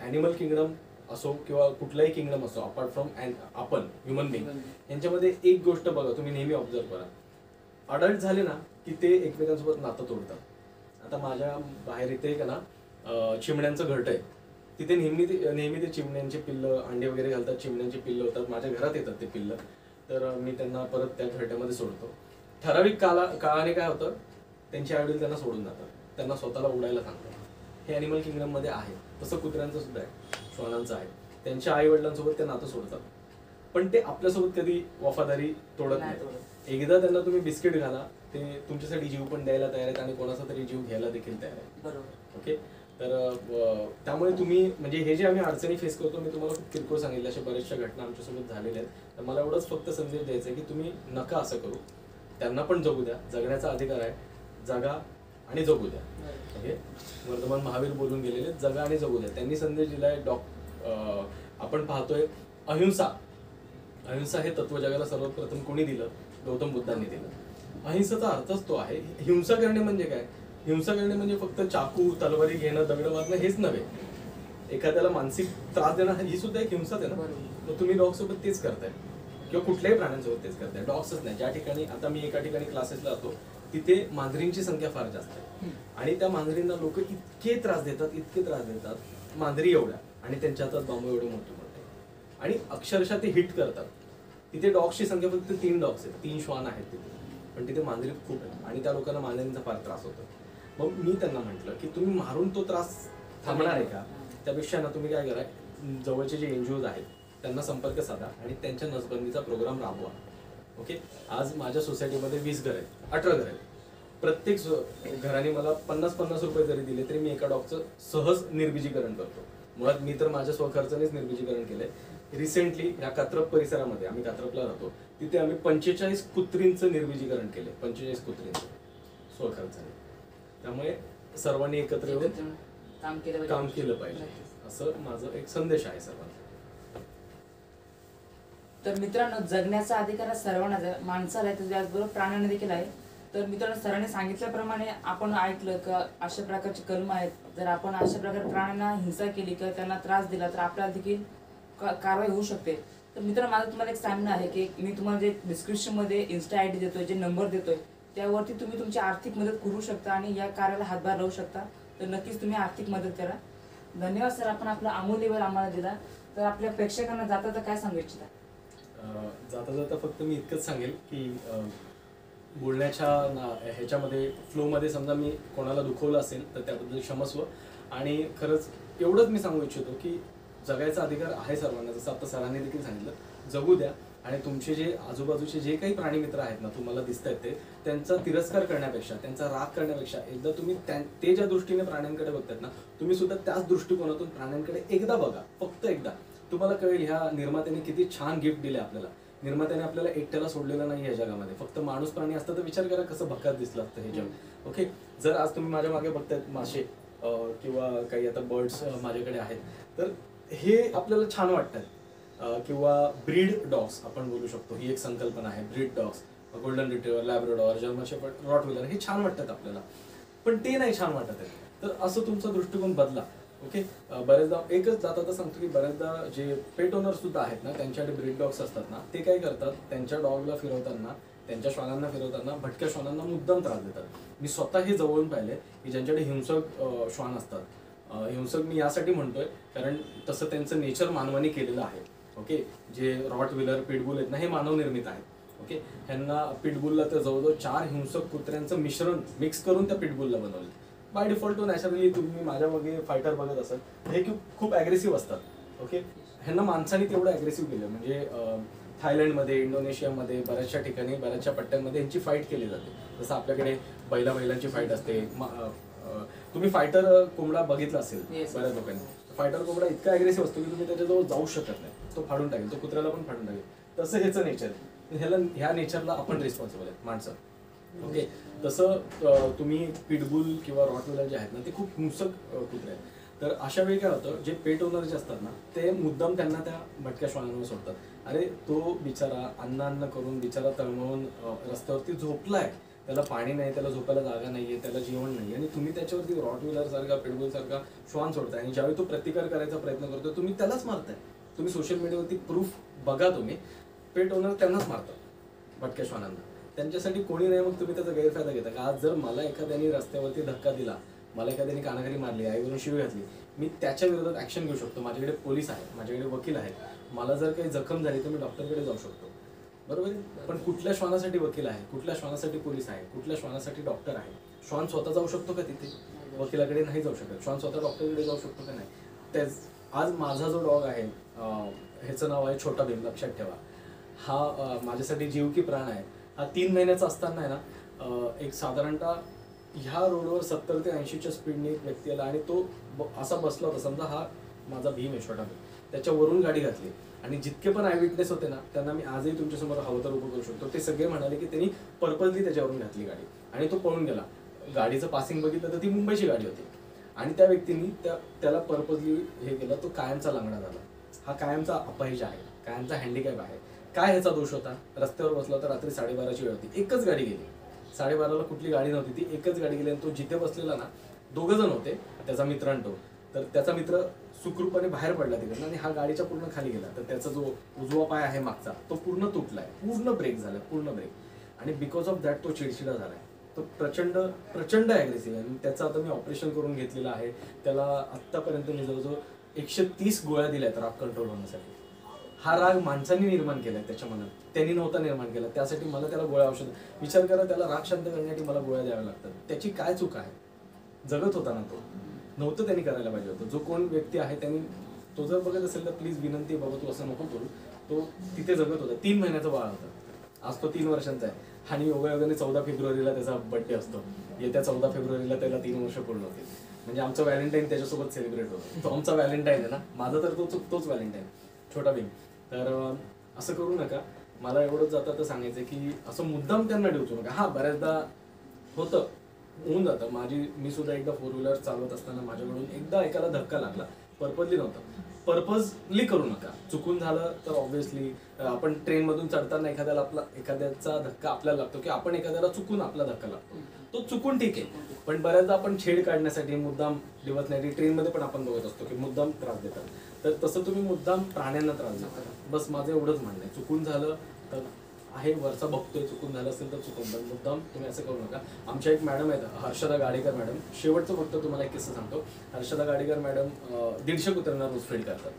ॲनिमल किंगडम असो किंवा कुठलाही किंगडम असो, अपार्ट फ्रॉम आपण ह्युमन बिंग, यांच्यामध्ये एक गोष्ट बघा, तुम्ही नेहमी ऑब्झर्व करा. अडल्ट झाले ना की ते एकमेकांसोबत नातं तोडतात. आता माझ्या बाहेर इथे का ना चिमण्यांचं घरट आहे, तिथे नेहमी ते चिमण्यांचे पिल्लं अंडे वगैरे घालतात, चिमण्यांची पिल्लं होतात, माझ्या घरात येतात ते पिल्लं. तर मी त्यांना परत त्या घरट्यामध्ये सोडतो. ठराविक काळाने काय होतं, त्यांचे आईवडील त्यांना सोडून जातात, त्यांना स्वतःला उडायला सांगतात. हे ॲनिमल किंगडममध्ये आहे. तसं कुत्र्यांचं सुद्धा आहे, श्वानांचं आहे. त्यांच्या आई वडिलांसोबत ते नातं सोडतात, पण ते आपल्यासोबत कधी वफादारी तोडत नाही. एकदा त्यांना तुम्ही बिस्किट घाला, ते तुमच्यासाठी जीव पण द्यायला तयार आहेत आणि कोणाचा तरी जीव घ्यायला देखील तयार आहे. बरोबर. ओके, तर त्यामुळे तुम्ही म्हणजे हे जे आम्ही अडचणी फेस करतो, मी तुम्हाला खूप किरकोळ सांगितलं, अशा बऱ्याचशा घटना आमच्यासोबत झालेल्या आहेत. तर मला एवढंच फक्त संदेश द्यायचा आहे की तुम्ही नका असं करू. त्यांना पण जगू द्या, जगण्याचा अधिकार आहे, जगा आणि जगू द्या. ओके, वर्धमान महावीर बोलून गेलेले जगा आणि जगू द्या. त्यांनी संदेश दिलाय. आपण पाहतोय अहिंसा, अहिंसा हे तत्व जगाला सर्वप्रथम कोणी दिलं? गौतम बुद्धांनी दिलं. अहिंसेचा अर्थच तो आहे. हिंसा करणे म्हणजे काय? हिंसा करणे म्हणजे फक्त चाकू तलवारी घेणं, दगड मारणं हेच नव्हे. एखाद्याला मानसिक त्रास देणं ही सुद्धा एक हिंसाच आहे ना. मग तुम्ही डॉग सोबत तेच करताय किंवा कुठल्याही प्राण्यांसोबत तेच करताय. डॉग्सच नाही, ज्या ठिकाणी आता मी एका ठिकाणी क्लासेसला जातो तिथे मांजरींची संख्या फार जास्त आहे आणि त्या मांजरींना लोक इतके त्रास देतात, मांजरी एवढ्या आणि त्यांच्या हातात बांबू एवढे मोठे आणि अक्षरशः ते हिट करतात. तिथे डॉग्सची संख्या फक्त 3 डॉग्स आहेत, 3 श्वान आहेत तिथे, पण तिथे मांजरी खूप आहेत आणि त्या लोकांना मांजरींचा फार त्रास होतो. मग मी त्यांना म्हटलं की तुम्ही मारून तो त्रास थांबणार आहे का? त्यापेक्षा ना तुम्ही काय करा, जवळचे जे NGOs आहेत त्यांना संपर्क साधा आणि त्यांच्या नसबंदीचा प्रोग्राम राबवा. ओके, आज माझ्या सोसायटीमध्ये 20 घर आहेत, 18 घर आहेत. प्रत्येक घराने मला 50-50 रुपये जरी दिले तरी मी एका डॉगचं सहज निर्बीजीकरण करतो. मुळात मी तर माझ्या स्वखर्चानेच निर्बीजीकरण केलंय. रिसेंटली ह्या कात्रप परिसरामध्ये, आम्ही कात्रपला राहतो, तिथे आम्ही 45 कुत्रींचं निर्बीजीकरण केले, 45 कुत्रींचं स्वखर्चाने. त्यामुळे सर्वांनी एकत्र येऊन काम केलं पाहिजे, असं माझं एक संदेश आहे सर्वांना. तर मित्रांनो, जगण्याचा अधिकार सर्वांना आहे, माणसाला आहे, त्याचबरोबर प्राण्यांना देखील आहे. तर मित्रांनो, सरांनी सांगितल्याप्रमाणे आपण ऐकलं की अशा प्रकारचे कलम आहेत. जर आपण अशा प्रकारे प्राण्यांना हिंसा केली किंवा त्यांना त्रास दिला तर आपल्याला देखील कारवाई होऊ शकते. तर मित्रांनो, माझा तुम्हाला एक सांगणं आहे की मी तुम्हाला जे डिस्क्रिप्शनमध्ये इन्स्टा ID देतोय, जे नंबर देतोय, त्यावरती तुम्ही तुमची आर्थिक मदत करू शकता आणि या कार्याला हातभार लावू शकता. तर नक्कीच तुम्ही आर्थिक मदत करा. धन्यवाद सर, आपण आपला अमूल्य वेळ आम्हाला दिला. तर आपल्या प्रेक्षकांना जाता तर काय सांगू इच्छिता? जाता फक्त मी इतकंच सांगेल की बोलण्याच्या ह्याच्यामध्ये फ्लोमध्ये समजा मी कोणाला दुखवलं असेल तर त्याबद्दल क्षमस्व. आणि खरंच एवढंच मी सांगू इच्छितो की जगायचा अधिकार आहे सर्वांना, जसं आता सरांनी देखील सांगितलं, जगू द्या. आणि तुमचे जे आजूबाजूचे जे काही प्राणी मित्र आहेत ना तुम्हाला दिसत आहेत, ते त्यांचा तिरस्कार करण्यापेक्षा, त्यांचा राग करण्यापेक्षा एकदा तुम्ही ते ज्या दृष्टीने प्राण्यांकडे बघतात ना, तुम्ही सुद्धा त्याच दृष्टिकोनातून प्राण्यांकडे एकदा बघा, फक्त एकदा. तुम्हाला कळेल ह्या निर्मात्याने किती छान गिफ्ट दिले आपल्याला. निर्मात्याने आपल्याला एकट्याला सोडलेलं नाही या जगामध्ये. फक्त माणूस प्राणी असतं तर विचार करा कसं भक्कात दिसलं असतं हे जग. ओके, जर आज तुम्ही माझ्या मागे बघतायत मासे किंवा काही आता बर्ड्स माझ्याकडे आहेत, तर हे आपल्याला छान वाटतात. किंवा ब्रीड डॉग्स आपण बोलू शकतो, ही एक संकल्पना आहे. Breed dogs, golden retriever, labrador, German shepherd, rottweiler, हे छान वाटतात आपल्याला, पण ते नाही छान वाटत आहे. तर असं तुमचा दृष्टिकोन बदला. ओके, बरेचदा एकच जाता सांगतो की बरेचदा जे पेट ओनर सुद्धा आहेत ना, त्यांच्याकडे ब्रीड डॉग्स असतात ना, ते काय करतात, त्यांच्या डॉगला फिरवताना, त्यांच्या श्वानांना फिरवताना भटक्या श्वानांना मुद्दाम त्रास देतात. मी स्वतः हे जवळून पाहिले की ज्यांच्याकडे हिंसक श्वान असतात. हिंसक मी यासाठी म्हणतोय कारण तसं त्यांचं नेचर मानवाने केलेलं आहे. ओके, जे रॉटव्हिलर, पिटबुल आहेत ना, हे मानव निर्मित आहेत. ओके, ह्यांना पिटबुलला तर जवळजवळ 4 हिंसक कुत्र्यांचं मिश्रण मिक्स करून त्या पिटबुलला बनवलं. बाय डिफॉल्ट तो नॅचरली, तुम्ही माझ्या मागे फायटर बघत असाल, हे खूप ॲग्रेसिव्ह असतात. ओके, ह्यांना माणसाने तेवढं ॲग्रेसिव्ह केलं, म्हणजे थायलंडमध्ये, इंडोनेशियामध्ये, बऱ्याचशा ठिकाणी, बऱ्याचशा पट्ट्यांमध्ये यांची फाईट केली जाते. जसं आपल्याकडे बैलांची फाईट असते. तुम्ही फायटर कोंबडा बघितला असेल बऱ्याच लोकांनी. फायटर कोंबडा इतका ॲग्रेसिव्ह असतो की तुम्ही त्याच्याजवळ जाऊ शकत नाही, तो फाडून टाकेल, तो कुत्र्याला पण फाडून टाकेल. तसं ह्याचं नेचर, ह्या नेचरला आपण रिस्पॉन्सिबल आहेत माणसं. ओके, तसं तुम्ही पिटबुल किंवा रॉटव्हिलर जे आहेत ना, ते खूप हिंसक कुत्रे आहेत. तर अशा वेळी काय होतं, जे पेट ओनर जे असतात ना, ते मुद्दाम त्यांना त्या भटक्या श्वानांवर सोडतात. अरे तो बिचारा अन्न करून बिचारा तळमळून रस्त्यावरती झोपलाय, त्याला पाणी नाही, त्याला झोपायला जागा नाहीये, त्याला जेवण नाही, आणि तुम्ही त्याच्यावरती रॉटव्हिलर सारखा, पिटबुल सारखा श्वान सोडताय. आणि ज्यावेळी तो प्रतिकार करायचा प्रयत्न करतो तुम्ही त्यालाच मारताय. तुम्ही सोशल मीडियावरती प्रूफ बघा, तुम्ही पेट ओनर त्यांनाच मारतात, भटक्या श्वानांना. त्यांच्यासाठी कोणी नाही, मग तुम्ही त्याचा गैरफायदा घेता का? आज जर मला एखाद्याने रस्त्यावरती धक्का दिला, मला एखाद्याने कानाखाली मारली, आईवरून शिवी घातली, मी त्याच्या विरोधात ऍक्शन घेऊ शकतो. माझ्याकडे पोलीस आहेत, माझ्याकडे वकील आहेत. मला जर काही जखम झाली तर मी डॉक्टरकडे जाऊ शकतो, बरोबर आहे. पण कुठल्या श्वानासाठी वकील आहे, कुठल्या श्वानासाठी पोलीस आहे, कुठल्या श्वानासाठी डॉक्टर आहे? श्वान स्वतः जाऊ शकतो का तिथे? वकिलाकडे नाही जाऊ शकत. श्वान स्वतः डॉक्टरकडे जाऊ शकतो का? नाही. तेच आज माझा जो डॉग आहे, ह्याचं नाव आहे छोटा भीम, लक्षात ठेवा. हा माझ्यासाठी जीव की प्राण आहे. हा 3 महिन्याचा असताना आहे ना, एक साधारणतः ह्या रोडवर 70 ते 80च्या स्पीडने एक व्यक्ती आला आणि तो असा बसला होता, समजा हा माझा भीम आहे, छोटा भीम, त्याच्यावरून गाडी घातली आणि जितके पण आय विटनेस होते ना त्यांना मी आजही तुमच्यासमोर हवं तर उभं करू शकतो. ते सगळे म्हणाले की त्यांनी पर्पजली त्याच्यावरून घातली गाडी आणि तो पळून गेला. गाडीचं पासिंग बघितलं तर ती मुंबईची गाडी होती आणि त्या व्यक्तींनी त्याला पर्पजली हे केलं. तो कायमचा लंगडा झाला. हा कायमचा अपयश आहे, कायमचा हँडिकॅप आहे. काय ह्याचा दोष होता? रस्त्यावर बसला तर रात्री 12:30ची वेळ होती, एकच गाडी गेली. 12:30ला कुठली गाडी नव्हती, ती एकच गाडी गेली आणि तो जिथे बसलेला ना, 2 जण होते, त्याचा मित्र आणि तो. तर त्याचा मित्र सुखरूपपणे बाहेर पडला तिकडनं आणि हा गाडीच्या पूर्ण खाली गेला. तर त्याचा जो उजवा पाय आहे मागचा तो पूर्ण तुटलाय, पूर्ण ब्रेक झालाय, पूर्ण ब्रेक. आणि बिकॉज ऑफ दॅट तो चिडचिडा झालाय. तो प्रचंड प्रचंड ॲग्रेसिव्ह आहे. त्याचं आता मी ऑपरेशन करून घेतलेलं आहे. त्याला आत्तापर्यंत मी जवळजवळ 130 गोळ्या दिल्यात राग कंट्रोल होण्यासाठी. हा राग माणसांनी निर्माण केलाय त्याच्या मनात, त्यांनी नव्हता निर्माण केला. त्यासाठी मला त्याला गोळ्या औषध, विचार करा, त्याला राग शांत करण्यासाठी मला गोळ्या द्याव्या लागतात. त्याची काय चूक आहे? जगत होता ना तो, नव्हतं त्यांनी करायला पाहिजे होतं. जो कोण व्यक्ती आहे त्यांनी, तो जर बघत असेल तर प्लीज विनंती, बाबा तू असं नको करू. तो तिथे जगत होता. 3 महिन्याचा बाळ होता. आज तो 3 वर्षांचा आहे आणि योगायोगाने 14 फेब्रुवारीला त्याचा बर्थडे असतो. येत्या 14 फेब्रुवारीला त्याला 3 वर्ष पूर्ण होतील. म्हणजे आमचं व्हॅलेंटाईन त्याच्यासोबत सेलिब्रेट होतो. तो आमचा व्हॅलेंटाईन आहे ना, माझा तर तोच व्हॅलेंटाईन, छोटा भीम. तर असं करू नका. मला एवढंच जातं तर सांगायचं की असं मुद्दाम त्यांना डिवचू नका. हा बऱ्याचदा होतं, होऊन जातं. मी सुद्धा एकदा 4 व्हीलर चालवत असताना माझ्याकडून एकदा एकाला धक्का लागला. पर्पजली नव्हता, पर्पजली करू नका. चुकून झालं तर ऑब्व्हियसली आपण ट्रेनमधून चढताना एखाद्याचा धक्का आपल्याला लागतो की आपण एखाद्याला चुकून आपला धक्का लागतो, तो चुकून ठीक आहे. पण बऱ्याचदा आपण छेड काढण्यासाठी मुद्दाम दिवस नाही. ट्रेनमध्ये पण आपण बघत असतो की मुद्दाम त्रास देतात. तर तसं तुम्ही मुद्दाम प्राण्यांना त्रास देता. बस माझं एवढंच म्हणणं आहे. चुकून झालं तर आहे, वरचा बघतोय, चुकून झालं असेल तर चुकून, पण मुद्दाम तुम्ही असं करू नका. आमच्या एक मॅडम आहेत, हर्षदा गाडेकर मॅडम. शेवटचं फक्त तुम्हाला एक किस्सा सांगतो. हर्षदा गाडेकर मॅडम 150 कुत्र्यांना रोज फीड करतात.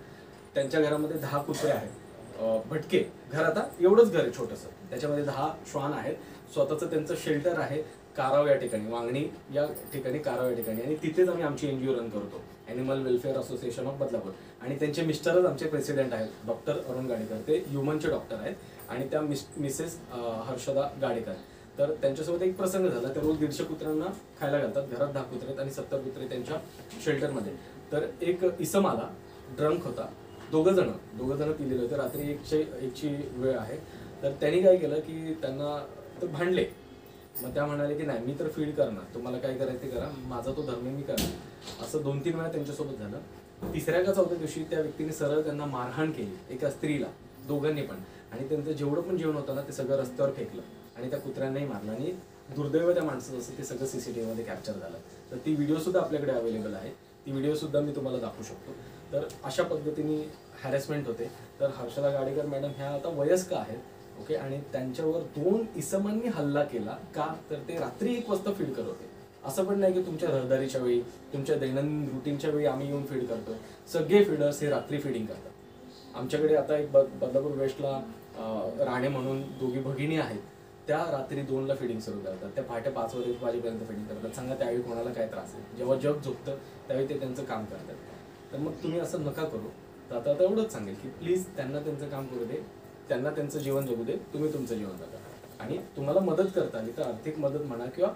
त्यांच्या घरामध्ये 10 कुत्रे आहेत, भटके घर. आता एवढंच घर आहे छोटंसं, त्याच्यामध्ये 10 श्वान आहेत. स्वतःचं त्यांचं शेल्टर आहे काराव या ठिकाणी, वांगणी या ठिकाणी, काराव या ठिकाणी. आणि तिथेच आम्ही आमची NGO रन करतो, animal welfare association of Badlapur. आणि त्यांचे मिस्टरच आमचे प्रेसिडेंट आहेत, डॉक्टर अरुण गाडेकर. ते ह्युमनचे डॉक्टर आहेत. आणि त्या मिसेस हर्षदा गाडेकर. तर त्यांच्यासोबत एक प्रसंग झाला. ते रोज 150 कुत्र्यांना खायला घालतात. घरात 10 कुत्रे आहेत आणि 70 कुत्रे त्यांच्या शेल्टरमध्ये. तर एक इसम आला, ड्रंक होता. 2 जण पिलेले होते. रात्री 1ची वेळ आहे. तर त्यांनी काय केलं की त्यांना तर भांडले. मग त्या म्हणाले की नाही, मी तर फीड करणार, तुम्हाला काय करायचं ते करा, माझा तो धर्म मी करणार. असं 2-3 वेळा त्यांच्यासोबत झालं. 3ऱ्या का 4थ्या दिवशी त्या व्यक्तीने सरळ त्यांना मारहाण केली, एका स्त्रीला, दोघांनी पण. आणि त्यांचं जेवढं पण जेवण होतं ना ते सगळं रस्त्यावर फेकलं आणि त्या कुत्र्यांनाही मारलं. आणि दुर्दैव त्या माणसाचं असं ते सगळं CCTV मध्ये कॅप्चर झालं. तर ती व्हिडिओ सुद्धा आपल्याकडे अवेलेबल आहे. ती व्हिडिओ सुद्धा मी तुम्हाला दाखवू शकतो. तर अशा पद्धतीने हॅरेसमेंट होते. तर हर्षदा गाडेकर मॅडम ह्या आता वयस्क आहेत, ओके. आणि त्यांच्यावर 2 इसमांनी हल्ला केला. का तर ते रात्री 1 वाजता फीड करत होते. असं पण नाही की तुमच्या रहदारीच्या वेळी, तुमच्या दैनंदिन रुटीनच्या वेळी आम्ही येऊन फीड करतोय. सगळे फीडर्स हे रात्री फीडिंग करतात. आमच्याकडे आता एक बदलापूर वेस्टला राणे म्हणून 2 भगिनी आहेत. त्या रात्री 2ला फिडिंग सुरू करतात. त्या पहाटे 5 वाजेपर्यंत फिडिंग करतात. सांगा त्यावेळी कोणाला काय त्रास आहे? जेव्हा जग झोपतं त्यावेळी ते त्यांचं काम करतात. तर मग तुम्ही असं नका करू. तर आता एवढंच सांगेल की प्लीज त्यांना त्यांचं काम करू दे, त्यांना त्यांचं जीवन जगू दे, तुम्ही तुमचं जीवन जगा. आणि तुम्हाला मदत करता आली तर आर्थिक मदत म्हणा किंवा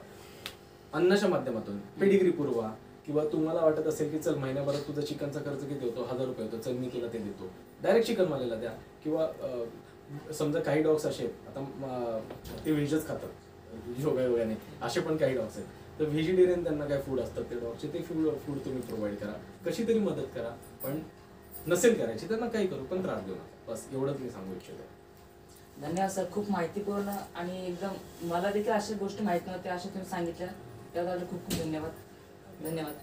अन्नाच्या माध्यमातून पेडिग्री पुरवा. किंवा तुम्हाला वाटत असेल की चल महिन्याभरात तुझा चिकनचा खर्च किती होतो, 1000 रुपये होतो, चल मी तुला ते देतो, डायरेक्ट चिकनवाल्याला द्या. किंवा समजा काही डॉग्स असे आता ते व्हेजच खातात योगायोगाने, असे पण काही डॉग्स आहेत. तर व्हेजिटेरियन त्यांना काय फूड असतात ते डॉगचे, ते फूड तुम्ही प्रोव्हाइड करा, कशी तरी मदत करा. पण नसेल करायची त्यांना काही करू, पण त्रास देऊ नका. बस एवढंच मी सांगू इच्छितो. धन्यवाद सर, खूप माहितीपूर्ण आणि एकदम मला देखील अशा गोष्टी माहिती नव्हत्या, अशा तुम्ही सांगितल्या त्याबद्दल खूप खूप धन्यवाद. धन्यवाद.